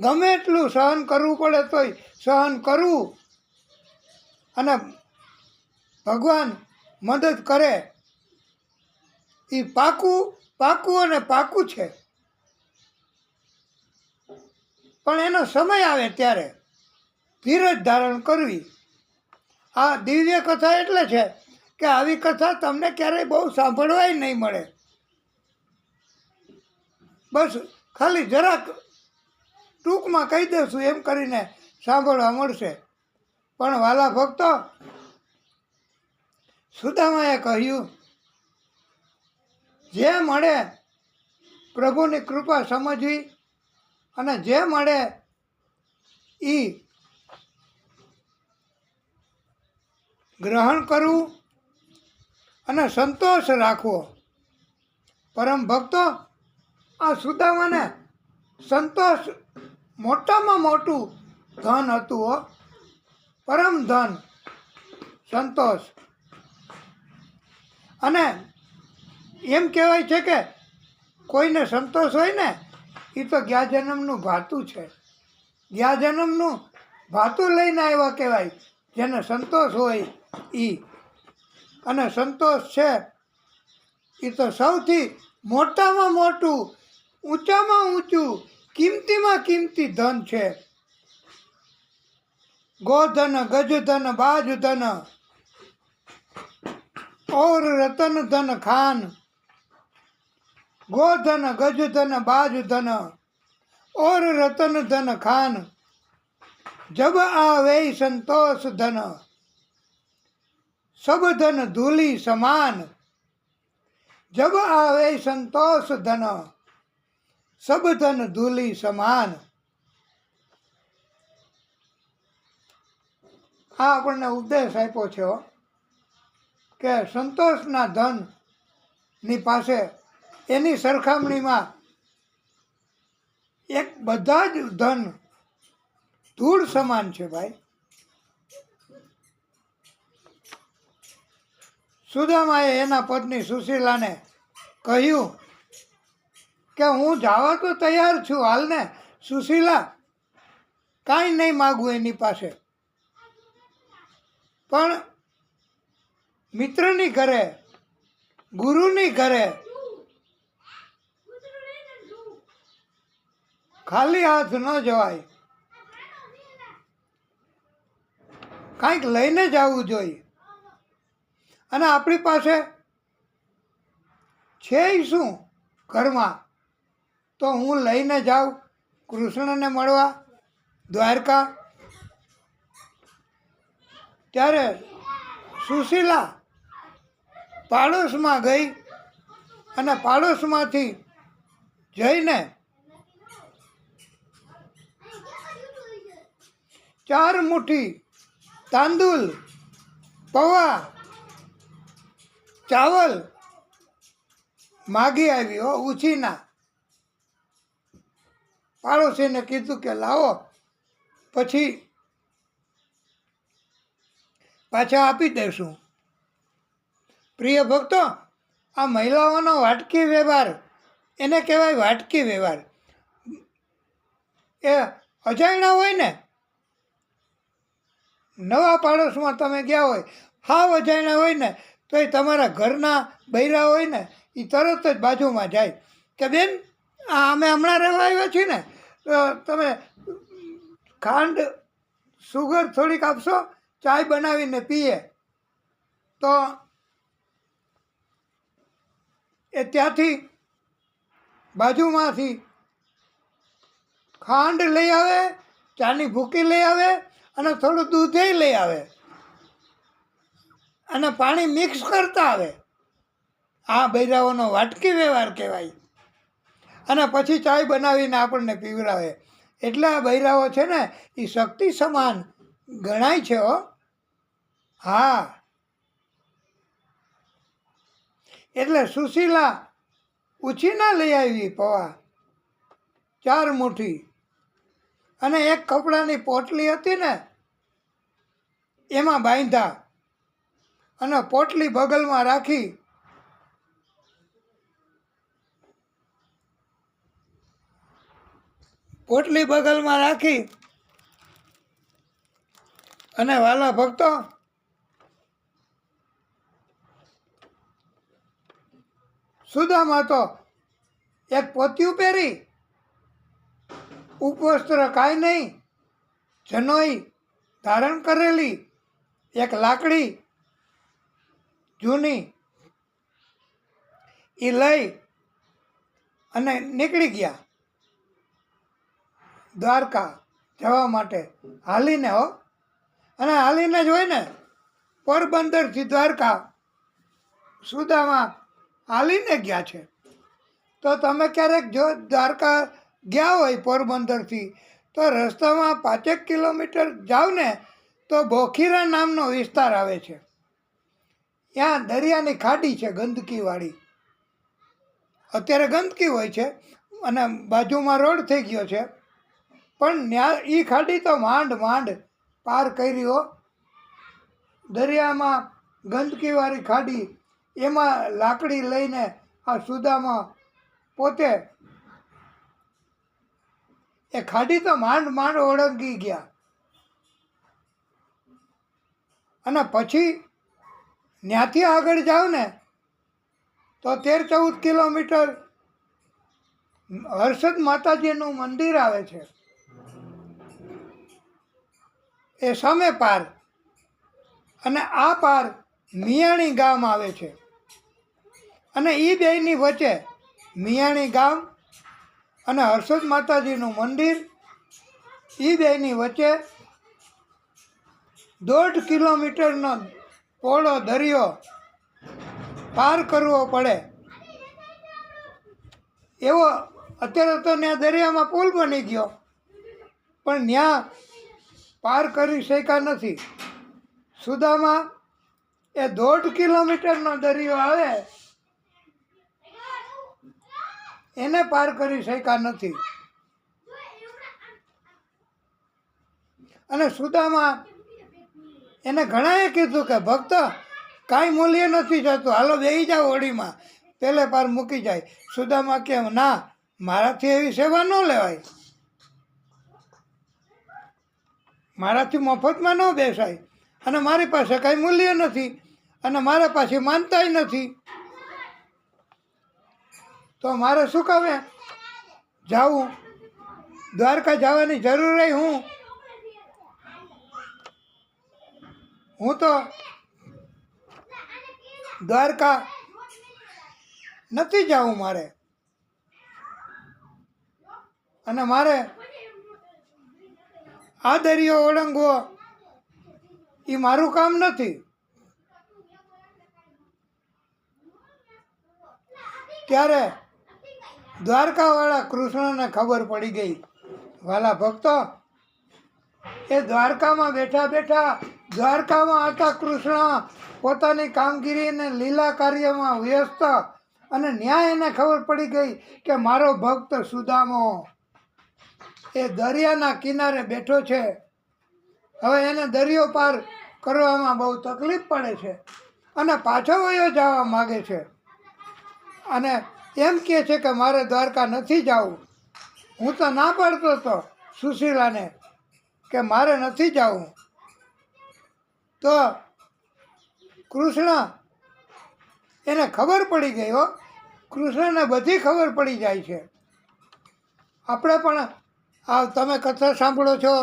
ગમે એટલું સહન કરવું પડે તોય સહન કરવું, અને ભગવાન મદદ કરે એ પાકું અને પાકું છે. પણ એનો સમય આવે ત્યારે ધીરજ ધારણ કરવી. આ દિવ્ય કથા એટલે છે કે આવી કથા તમને ક્યારેય બહુ સાંભળવાય નહીં મળે. બસ ખાલી જરાક ટૂંકમાં કહી દઈશું એમ કરીને સાંભળવા મળશે. પણ વાલા ભક્તો, સુદામાએ કહ્યું, જે મળે પ્રભુની કૃપા સમજવી અને જે મળે એ ગ્રહણ કરવું અને સંતોષ રાખવો. પરમ ભક્તો, આ સુદામાને સંતોષ મોટામાં મોટું ધન હતું હો, પરમ ધન સંતોષ. અને એમ કહેવાય છે કે કોઈને સંતોષ હોય ને એ તો ગયા જન્મનું ભાતું છે. ગયા જન્મનું ભાતું લઈને આવ્યા કહેવાય, જેને સંતોષ હોય એ. અને સંતોષ છે એ તો સૌથી મોટામાં મોટું, ઊંચામાં ઊંચું, કિંમતીમાં કિંમતી ધન છે. ગોધન, ગજધન, બાજધન और रतन धन खान. गोधन, गजधन, बाजधन और रतन धन खान. जब आवे संतोष धन, सब धन धूली समान. जब आवे संतोष धन, सब धन धूली સમાન. આ આપણને ઉપદેશ આપ્યો છે કે સંતોષના ધનની પાસે એની સરખામણીમાં એક બધા જ ધન ધૂળ સમાન છે ભાઈ. સુદામાએ એના પત્ની સુશીલાને કહ્યું કે હું જવા તો તૈયાર છું, હાલને સુશીલા, કાંઈ નહીં માગું એની પાસે, પણ મિત્રની ઘરે, ગુરુની ઘરે ખાલી હાથ ન જવાય, કાંઈક લઈને જવું જોઈએ. અને આપણી પાસે છે શું ઘરમાં, તો હું લઈને જાઉં કૃષ્ણને મળવા દ્વારકા. ત્યારે સુશીલા પાડોશમાં ગઈ અને પાડોશમાંથી જઈને 4 મુઠ્ઠી તાંદુલ, પૌવા, ચાવલ માગી આવી હો, ઉછીના. પાડોશીને કીધું કે લાવો, પછી પાછા આપી દઈશું. પ્રિય ભક્તો, આ મહિલાઓનો વાટકી વ્યવહાર, એને કહેવાય વાટકી વ્યવહાર. એ અજાણ્યા હોય ને, નવા પાડોશમાં તમે ગયા હોય, હાવ અજાણ્યા હોય ને, તો એ તમારા ઘરના બૈરા હોય ને, એ તરત જ બાજુમાં જાય કે બેન, અમે હમણાં રહેવા આવ્યા છીએ ને, તો તમે ખાંડ, સુગર થોડીક આપશો, ચાય બનાવીને પીએ. તો એ ત્યાંથી બાજુમાંથી ખાંડ લઈ આવે, ચાની ભૂકી લઈ આવે અને થોડું દૂધે લઈ આવે અને પાણી મિક્સ કરતા આવે. આ બૈરાઓનો વાટકી વ્યવહાર કહેવાય. અને પછી ચાય બનાવીને આપણને પીવડાવે. એટલે આ બૈરાઓ છે ને એ શક્તિ સમાન ગણાય છે હો. હા, એટલે સુશીલા ઉછીના લઈ આવી પૌવા 4 મુઠ્ઠી અને એક કપડાની પોટલી હતી ને એમાં બાંધ્યા અને પોટલી બગલમાં રાખી અને વાલા ભક્તો સુદામા તો એક પોતિયું પહેરી, ઉપવસ્ત્ર કાંઈ નહીં, જનોઈ ધારણ કરેલી, એક લાકડી જૂની એ લઈ અને નીકળી ગયા દ્વારકા જવા માટે. હાલીને હો, અને હાલીને જ હોય ને. પોરબંદરથી દ્વારકા સુદામા હાલીને ગયા છે. તો તમે ક્યારેક જો દ્વારકા ગયા હોય પોરબંદરથી, તો રસ્તામાં 5 કિલોમીટર જાઓ ને તો બોખીરા નામનો વિસ્તાર આવે છે. ત્યાં દરિયાની ખાડી છે ગંદકીવાળી. અત્યારે ગંદકી હોય છે અને બાજુમાં રોડ થઈ ગયો છે, પણ ત્યાં એ ખાડી તો માંડ પાર કરી હો. દરિયામાં ગંદકીવાળી ખાડી, એમાં લાકડી લઈને આ સુદામા પોતે એ ખાડી તો માંડ ઓળંગી ગયા. અને પછી ત્યાંથી આગળ જાઓ ને તો 13-14 કિલોમીટર હર્ષદ માતાજીનું મંદિર આવે છે. એ સામે પાર, અને આ પાર મિયાણી ગામ આવે છે. અને એ બેયની વચ્ચે મિયાણી ગામ અને હર્ષદ માતાજીનું મંદિર, એ બેયની વચ્ચે 1.5 કિલોમીટરનો પહોળો દરિયો પાર કરવો પડે. એવો અત્યારે તો ત્યાં દરિયામાં પુલ બની ગયો, પણ ત્યાં પાર કરી શક્યા નથી. સુદામા એ 1.5 કિલોમીટરનો દરિયો આવે એને પાર કરી શક્યા નથી. અને સુદામા એને ઘણાએ કીધું કે ભક્ત કાંઈ મૂલ્ય નથી જતું, હાલો બેસી જાઓ હોડીમાં, પહેલે પાર મૂકી જાય. સુદામા કે ના, મારાથી એવી સેવા ન લેવાય, મારાથી મફતમાં ન બેસાય, અને મારી પાસે કાંઈ મૂલ્ય નથી, અને મારા પાસે માનતાય નથી, તો મારે શું કામે જાવું? દ્વારકા જવાની જરૂર હું તો દ્વારકા નથી જાવું મારે, અને મારે આ દરિયો ઓળંગવો એ મારું કામ નથી. ત્યારે દ્વારકાવાળા કૃષ્ણને ખબર પડી ગઈ. વાલા ભક્તો, એ દ્વારકામાં બેઠા દ્વારકામાં હતા કૃષ્ણ પોતાની કામગીરીને લીલા કાર્યમાં વ્યસ્ત, અને ન્યાય એને ખબર પડી ગઈ કે મારો ભક્ત સુદામો એ દરિયાના કિનારે બેઠો છે. હવે એને દરિયો પાર કરવામાં બહુ તકલીફ પડે છે અને પાછો વયો જવા માગે છે, અને એમ કહે છે કે મારે દ્વારકા નથી જવું. હું તો ના પાડતો હતો સુશીલાને કે મારે નથી જવું. તો કૃષ્ણ એને ખબર પડી ગઈ હો. કૃષ્ણને બધી ખબર પડી જાય છે. આપણે પણ આ તમે કથા સાંભળો છો,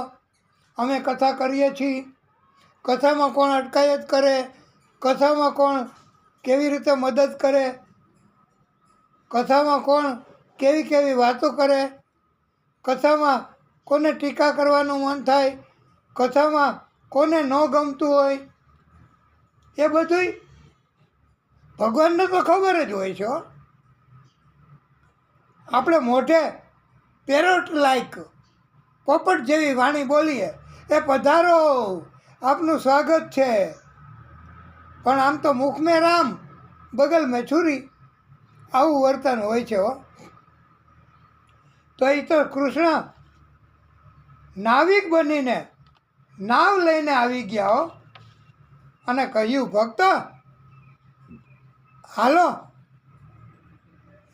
અમે કથા કરીએ છીએ. કથામાં કોણ અટકાયત કરે, કથામાં કોણ કેવી રીતે મદદ કરે, કથામાં કોણ કેવી કેવી વાતો કરે, કથામાં કોને ટીકા કરવાનું મન થાય, કથામાં કોને ન ગમતું હોય, એ બધુંય ભગવાનને તો ખબર જ હોય છે હો. આપણે મોઢે પેરોટ લાયક પોપટ જેવી વાણી બોલીએ, એ પધારો આપનું સ્વાગત છે, પણ આમ તો મુખ મેં રામ બગલ મેં છુરી, આવું વર્તન હોય છે હો. તો એ તો કૃષ્ણ નાવિક બનીને નાવ લઈને આવી ગયા હો, અને કહ્યું ભક્ત હાલો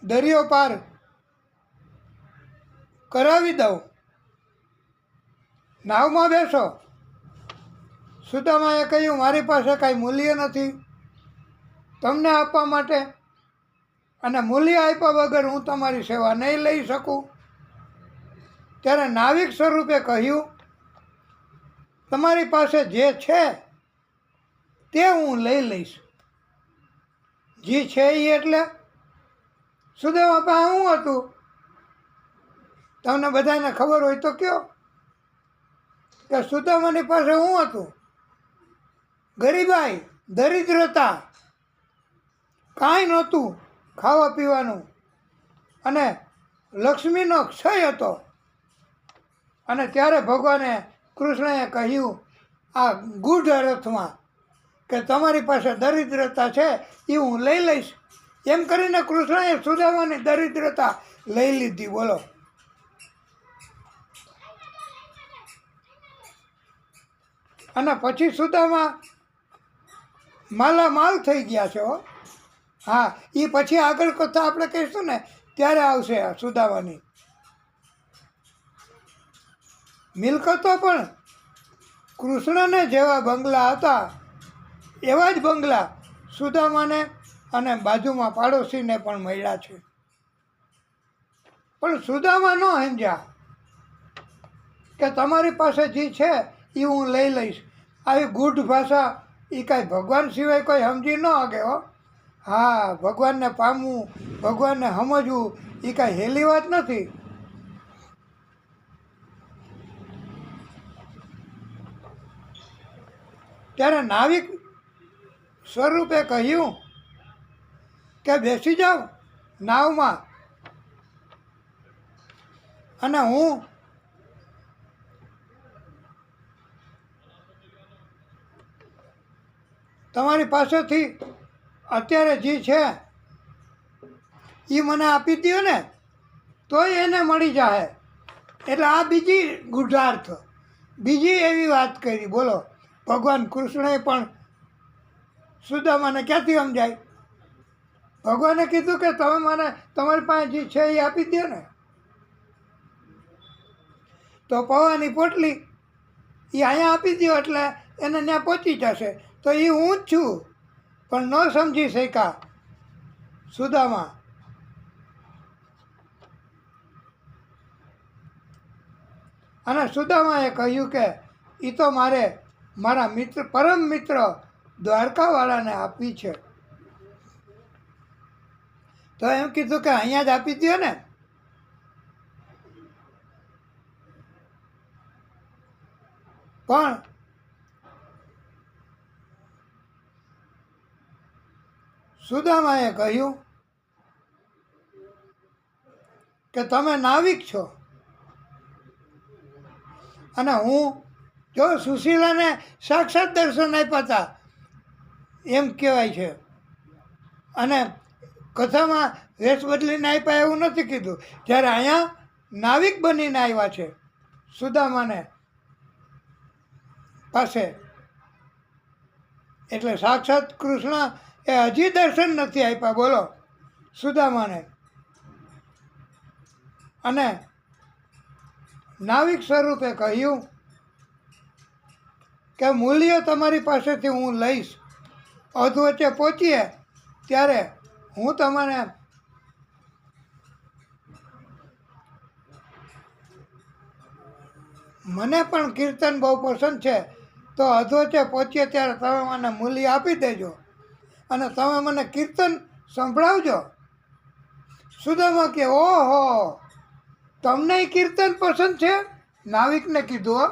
દરિયો પાર કરાવી દઉં, નાવમાં બેસો. સુદામાએ કહ્યું મારી પાસે કાંઈ મૂલ્ય નથી તમને આપવા માટે, અને મૂલ્ય આપ્યા વગર હું તમારી સેવા નહીં લઈ શકું. ત્યારે નાવિક સ્વરૂપે કહ્યું તમારી પાસે જે છે તે હું લઈ લઈશ. જે છે એ એટલે સુદામા પાસે શું હતું તમને બધાને ખબર હોય તો કયો, કે સુદામાની પાસે શું હતું? ગરીબાઈ, દરિદ્રતા, કાંઈ નહોતું ખાવા પીવાનું, અને લક્ષ્મીનો ક્ષય હતો. અને ત્યારે ભગવાને કૃષ્ણએ કહ્યું આ ગૂઢ અર્થમાં કે તમારી પાસે દરિદ્રતા છે એ હું લઈ લઈશ. એમ કરીને કૃષ્ણએ સુદામાની દરિદ્રતા લઈ લીધી. બોલો. અને પછી સુદામા માલામાલ થઈ ગયા છે હો. હા, એ પછી આગળ કથા આપણે કહીશું ને ત્યારે આવશે સુદામાની. મિલકતો પણ કૃષ્ણને જેવા બંગલા હતા એવા જ બંગલા સુદામાને અને બાજુમાં પાડોશીને પણ મળ્યા છે. પણ સુદામા ન સમજ્યા કે તમારી પાસે જે છે એ હું લઈ લઈશ. આવી ગૂઢ ભાષા એ કાંઈ ભગવાન સિવાય કોઈ સમજી ન શકે હો. હા, ભગવાનને પામવું, ભગવાનને સમજવું એ કાંઈ હેલી વાત નથી. ત્યારે નાવિક સ્વરૂપે કહ્યું કે બેસી જાઓ નાવમાં, અને હું તમારી પાસેથી અત્યારે જે છે એ મને આપી દો ને તોય એને મળી જાય. એટલે આ બીજી ગૂઢાર્થ, બીજી એવી વાત કરી. બોલો, ભગવાન કૃષ્ણએ પણ સુદામાને ક્યાંથી સમજાય? ભગવાને કીધું કે તમે મને તમારી પાસે જે છે એ આપી દો ને. તો પૌવાની પોટલી એ અહીંયા આપી દો એટલે એને ત્યાં પહોંચી જશે. તો એ હું જ છું, પણ ન સમજી શક્યા સુદામા. અને સુદામાએ કહ્યું કે એ તો મારા મિત્ર, પરમ મિત્ર દ્વારકાવાળાને આપી છે. તો એમ કીધું કે અહીંયા જ આપી દો ને. પણ સુદામાએ કહ્યું કે તમે નાવિક છો, અને હું જો સુશીલાને સાક્ષાત દર્શન આપ્યા હતા એમ કહેવાય છે. અને કથામાં વેશ બદલીને આપ્યા એવું નથી કીધું. જ્યારે અહીંયા નાવિક બનીને આવ્યા છે સુદામાને પાસે, એટલે સાક્ષાત કૃષ્ણ એ હજી દર્શન નથી આપ્યા. બોલો, સુદામાને. અને નાવિક સ્વરૂપે કહ્યું કે મૂલ્ય તમારી પાસેથી હું લઈશ. અધવચ્ચે પહોંચીએ ત્યારે હું તમને મને પણ કીર્તન બહુ પસંદ છે, તો અધવચ્ચે પહોંચીએ ત્યારે તમે મને મૂલ્ય આપી દેજો અને તમે મને કીર્તન સંભળાવજો. સુદામા કે ઓહો, તમને કીર્તન પસંદ છે? નાવિકને કીધું હો,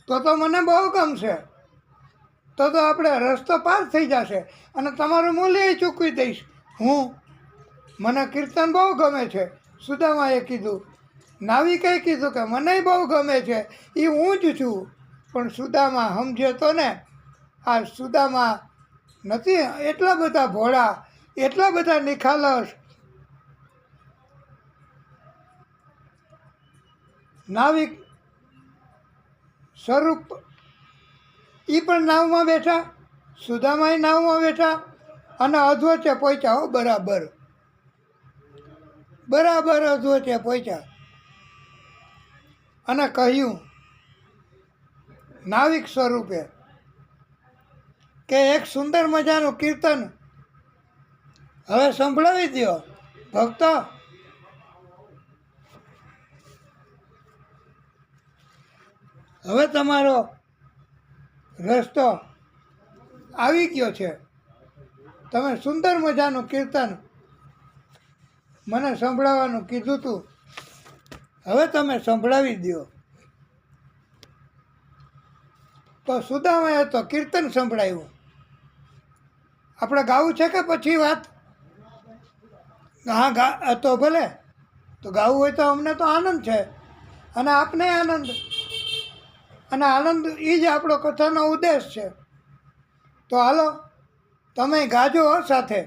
તો મને બહુ ગમશે. તો આપણે રસ્તો પાર થઈ જશે અને તમારું મૂલ્ય ચૂકવી દઈશ હું. મને કીર્તન બહુ ગમે છે. સુદામાએ કીધું. નાવિકે કીધું કે મને બહુ ગમે છે, એ હું જ છું. પણ સુદામા સમજે તો ને, આ સુદામા નથી એટલા બધા ભોળા, એટલા બધા નિખાલસ. નાવિક સ્વરૂપ એ પણ નાવમાં બેઠા, સુદામાય નાવમાં બેઠા અને અધવચ્ચે પહોંચ્યા. હો, બરાબર અધવચ્ચે પહોંચ્યા અને કહ્યું નાવિક સ્વરૂપે કે એક સુંદર મજાનું કીર્તન હવે સંભળાવી દો ભક્તો. હવે તમારો રસ્તો આવી ગયો છે. તમે સુંદર મજાનું કીર્તન મને સંભળાવવાનું કીધું હતું, હવે તમે સંભળાવી દો. તો સુદામાએ તો કીર્તન સંભળાવ્યું. આપણે ગાવું છે કે પછી વાત? હા, તો ભલે. તો ગાવું હોય તો અમને તો આનંદ છે અને આપને આનંદ. અને આનંદ એ જ આપણો કથાનો ઉદ્દેશ છે. તો હાલો, તમે ગાજો સાથે.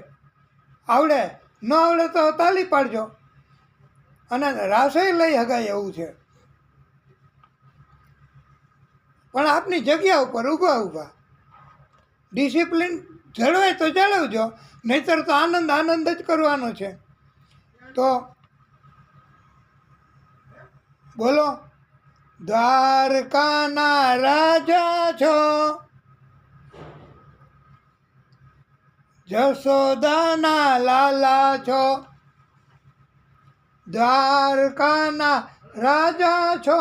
આવડે ન આવડે તો તાલી પાડજો અને રાસે લઈ હગાય એવું છે. પણ આપની જગ્યા ઉપર ઊભા ડિસિપ્લિન જળવાય તો જાળવજો, નહીતર તો આનંદ જ કરવાનો છે. તો બોલો, દ્વારકાના રાજા છો, જશોદાના લાલા છો. દ્વારકાના રાજા છો,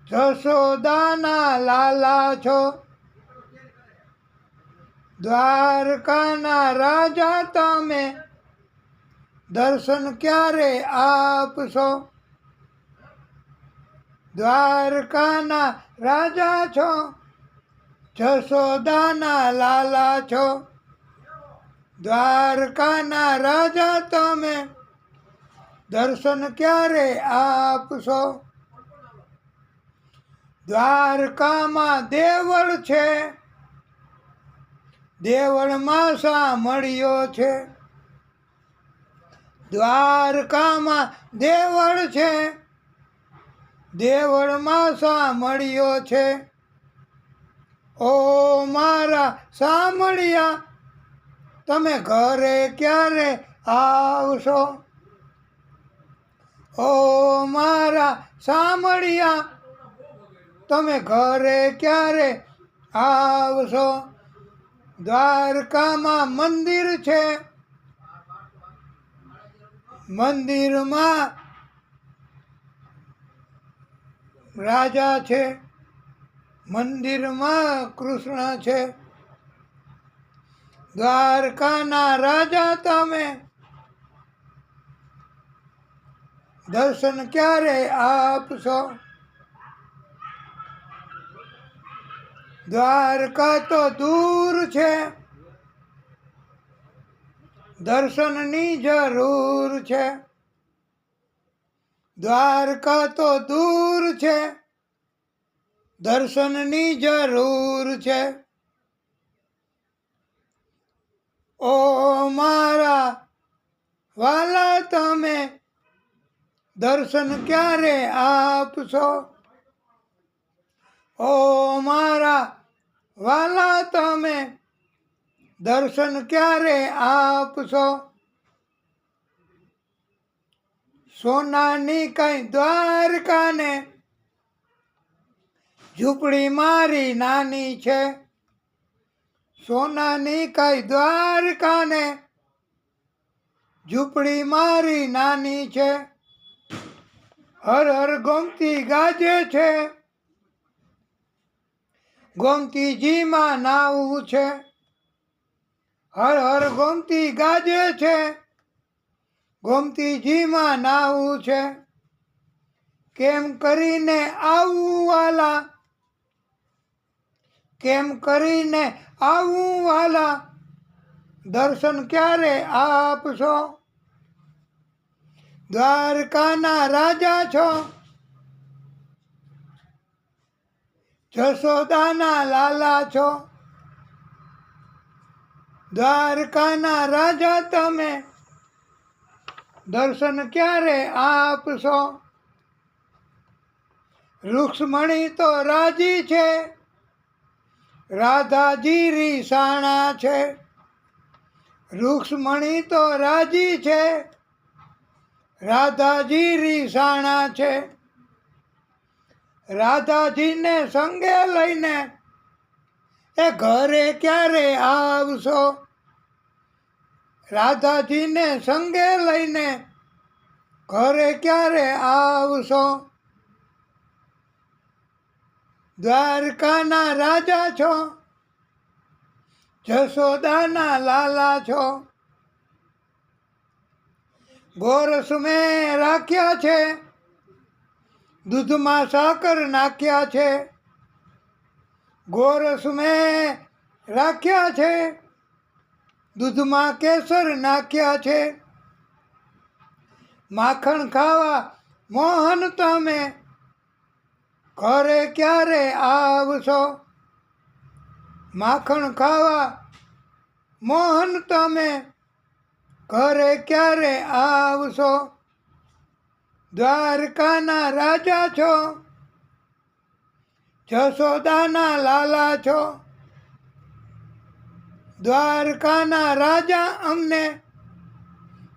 જશોદાના લાલા છો. દ્વારકાના રાજા તમે, દર્શન ક્યારે આપશો? દ્વારકાના રાજા છો, જશોદાના લાલા છો. દ્વારકાના રાજા તમે, દર્શન ક્યારે આપશો? દ્વારકામાં દેવળ છે, દેવળમાં સામળિયો છે. દ્વારકામાં દેવળ છે, દેવળમાં સામળિયો છે. ઓ મારા સામળિયા, તમે ઘરે ક્યારે આવશો? ઓ મારા સામળિયા, તમે ઘરે ક્યારે આવશો? દ્વારકામાં મંદિર છે, મંદિરમાં રાજા છે, મંદિરમાં કૃષ્ણ છે. દ્વારકાના રાજા તમે, દર્શન ક્યારે આપશો? દ્વારકા તો દૂર છે, દર્શનની જરૂર છે. દ્વારકા તો દૂર છે, દર્શનની જરૂર છે. ઓ મારા વાલા, તમે દર્શન ક્યારે આપશો? ઓ મારા વાલા, તમે દર્શન ક્યારે આપશો? સોનાની કઈ દ્વારકાને, ઝૂંપડી મારી નાની છે. સોનાની કઈ દ્વારકાને, ઝૂંપડી મારી નાની છે. હર હર ગોમતી ગાજે છે, ગોમતીજીમાં નાવું છે. હર હર ગોમતી ગાજે છે, ગોમતીજીમાં નાવું છે, કેમ કરીને આવું વાલા, કેમ કરીને આવું વાલા, દર્શન ક્યારે આપશો? દ્વારકાના રાજા છો, જશોદાના લાલા છો, દ્વારકાના રાજા તમે, દર્શન ક્યારે આપશો? રૂક્ષ્મણી તો રાજી છે, રાધાજી રીસાણા છે, રૂક્ષ્મણી તો રાજી છે, રાધાજી રીસાણા છે, રાધાજીને સંગે લઈને એ ઘરે ક્યારે આવશો? રાધાજીને સંગે લઈને ઘરે ક્યારે આવશો? દ્વારકાના રાજા છો, જશોદાના લાલા છો, ગોરસ મેં રાખ્યા છે, દૂધમાં સાકર નાખ્યા છે, ગોરસ મેં રાખ્યા છે, દૂધમાં કેસર નાખ્યા છે, માખણ ખાવા મોહન તમે, ઘરે ક્યારે આવશો? માખણ ખાવા મોહન તમે, ઘરે ક્યારે આવશો? દ્વારકાના રાજા છો, જશોદાના લાલા છો, દ્વારકાના રાજા અમને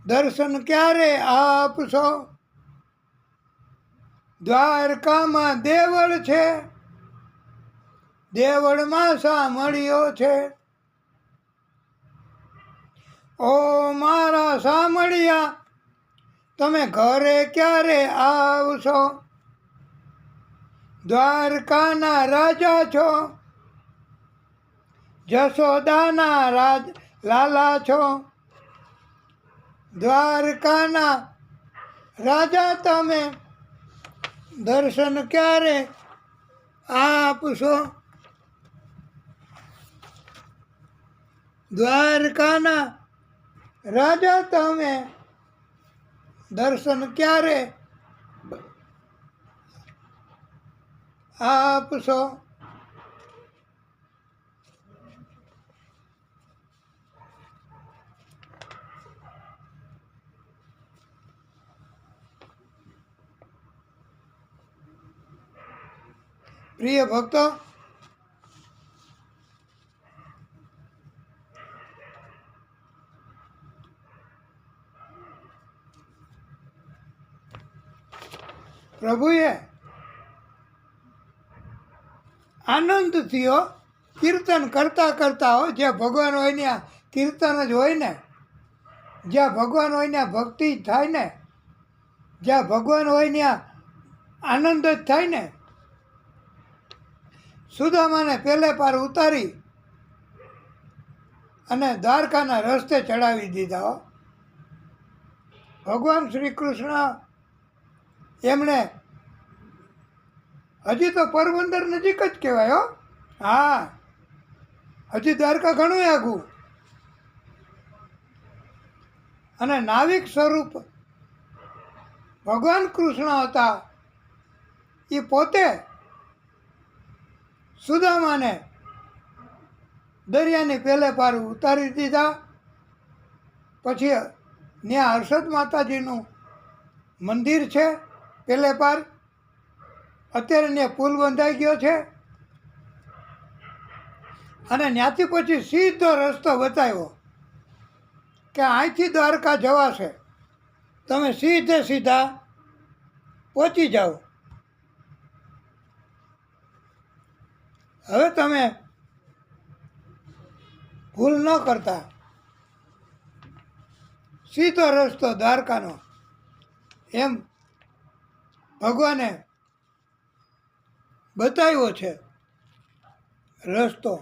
દર્શન ક્યારે આપશો? દ્વારકામાં દેવળ છે, દેવળમાં સામળિયો છે, ઓ મારા સામળિયા તમે ઘરે ક્યારે આવશો? દ્વારકાના રાજા છો, જશોદાના લાલા છો, દ્વારકાના રાજા તમે, દર્શન ક્યારે આપશો? દ્વારકાના રાજા તમે, દર્શન ક્યારે આપશો? પ્રિય ભક્તો, પ્રભુએ આનંદ થયો કીર્તન કરતા કરતા હો. જ્યાં ભગવાન હોય ત્યાં કીર્તન જ હોય ને, જ્યાં ભગવાન હોય ત્યાં ભક્તિ જ થાય ને, જ્યાં ભગવાન હોય ત્યાં આનંદ જ થાય ને. સુદામાને પહેલે પાર ઉતારી અને દ્વારકાના રસ્તે ચડાવી દીધા હો. ભગવાન શ્રી કૃષ્ણ એમણે હજી તો પોરબંદર નજીક જ કહેવાય હો. હા, હજી દ્વારકા ઘણું આઘું. અને નાવિક સ્વરૂપ ભગવાન કૃષ્ણ હતા. એ પોતે સુદામાને દરિયાની પહેલે પાર ઉતારી દીધા. પછી ત્યાં હર્ષદ માતાજીનું મંદિર છે પહેલે પાર. અત્યારે ત્યાં પુલ બંધાઈ ગયો છે. અને ત્યાંથી પછી સીધો રસ્તો બતાવ્યો કે અહીંથી દ્વારકા જવાશે, તમે સીધે સીધા પહોંચી જાઓ. હવે તમે ભૂલ ન કરતા, સીધો રસ્તો દ્વારકાનો એમ ભગવાને બતાવ્યો છે રસ્તો.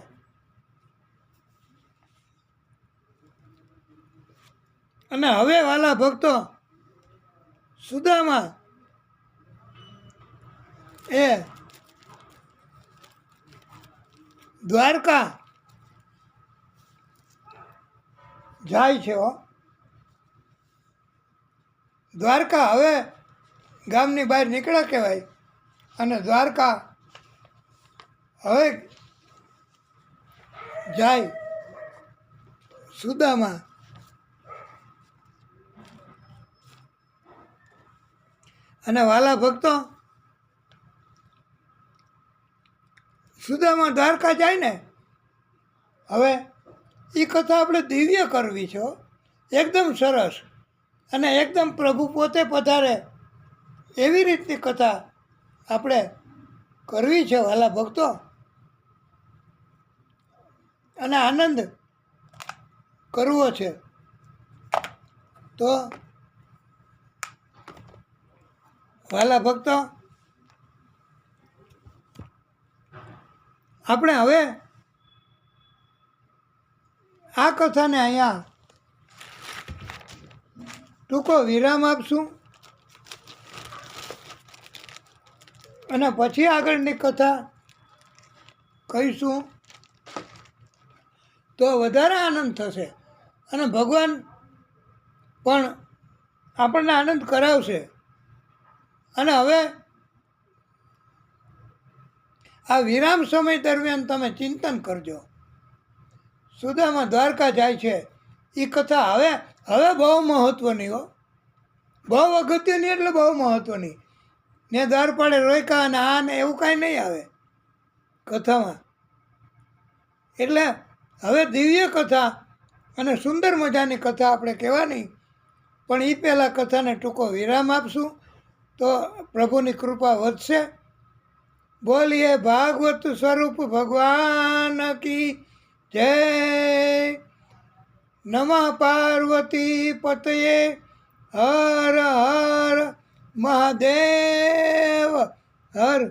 અને હવે વાલા ભક્તો, સુદામા એ દ્વારકા જાય છે હો. દ્વારકા હવે ગામની બહાર નીકળ્યા કહેવાય, અને દ્વારકા હવે જાય સુદામા. અને વાલા ભક્તો, સુદામા દ્વારકા જાય ને, હવે એ કથા આપણે દિવ્ય કરવી છે હો. એકદમ સરસ અને એકદમ પ્રભુ પોતે પધારે એવી રીતની કથા આપણે કરવી છે વાલા ભક્તો, અને આનંદ કરવો છે. તો વાલા ભક્તો, આપણે હવે આ કથાને અહીંયા ટૂંકો વિરામ આપશું, અને પછી આગળની કથા કહીશું તો વધારે આનંદ થશે, અને ભગવાન પણ આપણને આનંદ કરાવશે. અને હવે આ વિરામ સમય દરમિયાન તમે ચિંતન કરજો. સુદામા દ્વારકા જાય છે એ કથા હવે હવે બહુ મહત્ત્વની હો, બહુ અગત્યની, એટલે બહુ મહત્ત્વની. ને દ્વારપાળે રોયકા અને આ ને એવું કાંઈ નહીં આવે કથામાં. એટલે હવે દિવ્ય કથા અને સુંદર મજાની કથા આપણે કહેવાની, પણ એ પહેલાં કથાને ટૂંકો વિરામ આપશું તો પ્રભુની કૃપા વધશે. બોલીએ ભાગવત સ્વરૂપ ભગવાન કી જય. નમઃ પાર્વતી પતયે હર હર મહાદેવ હર.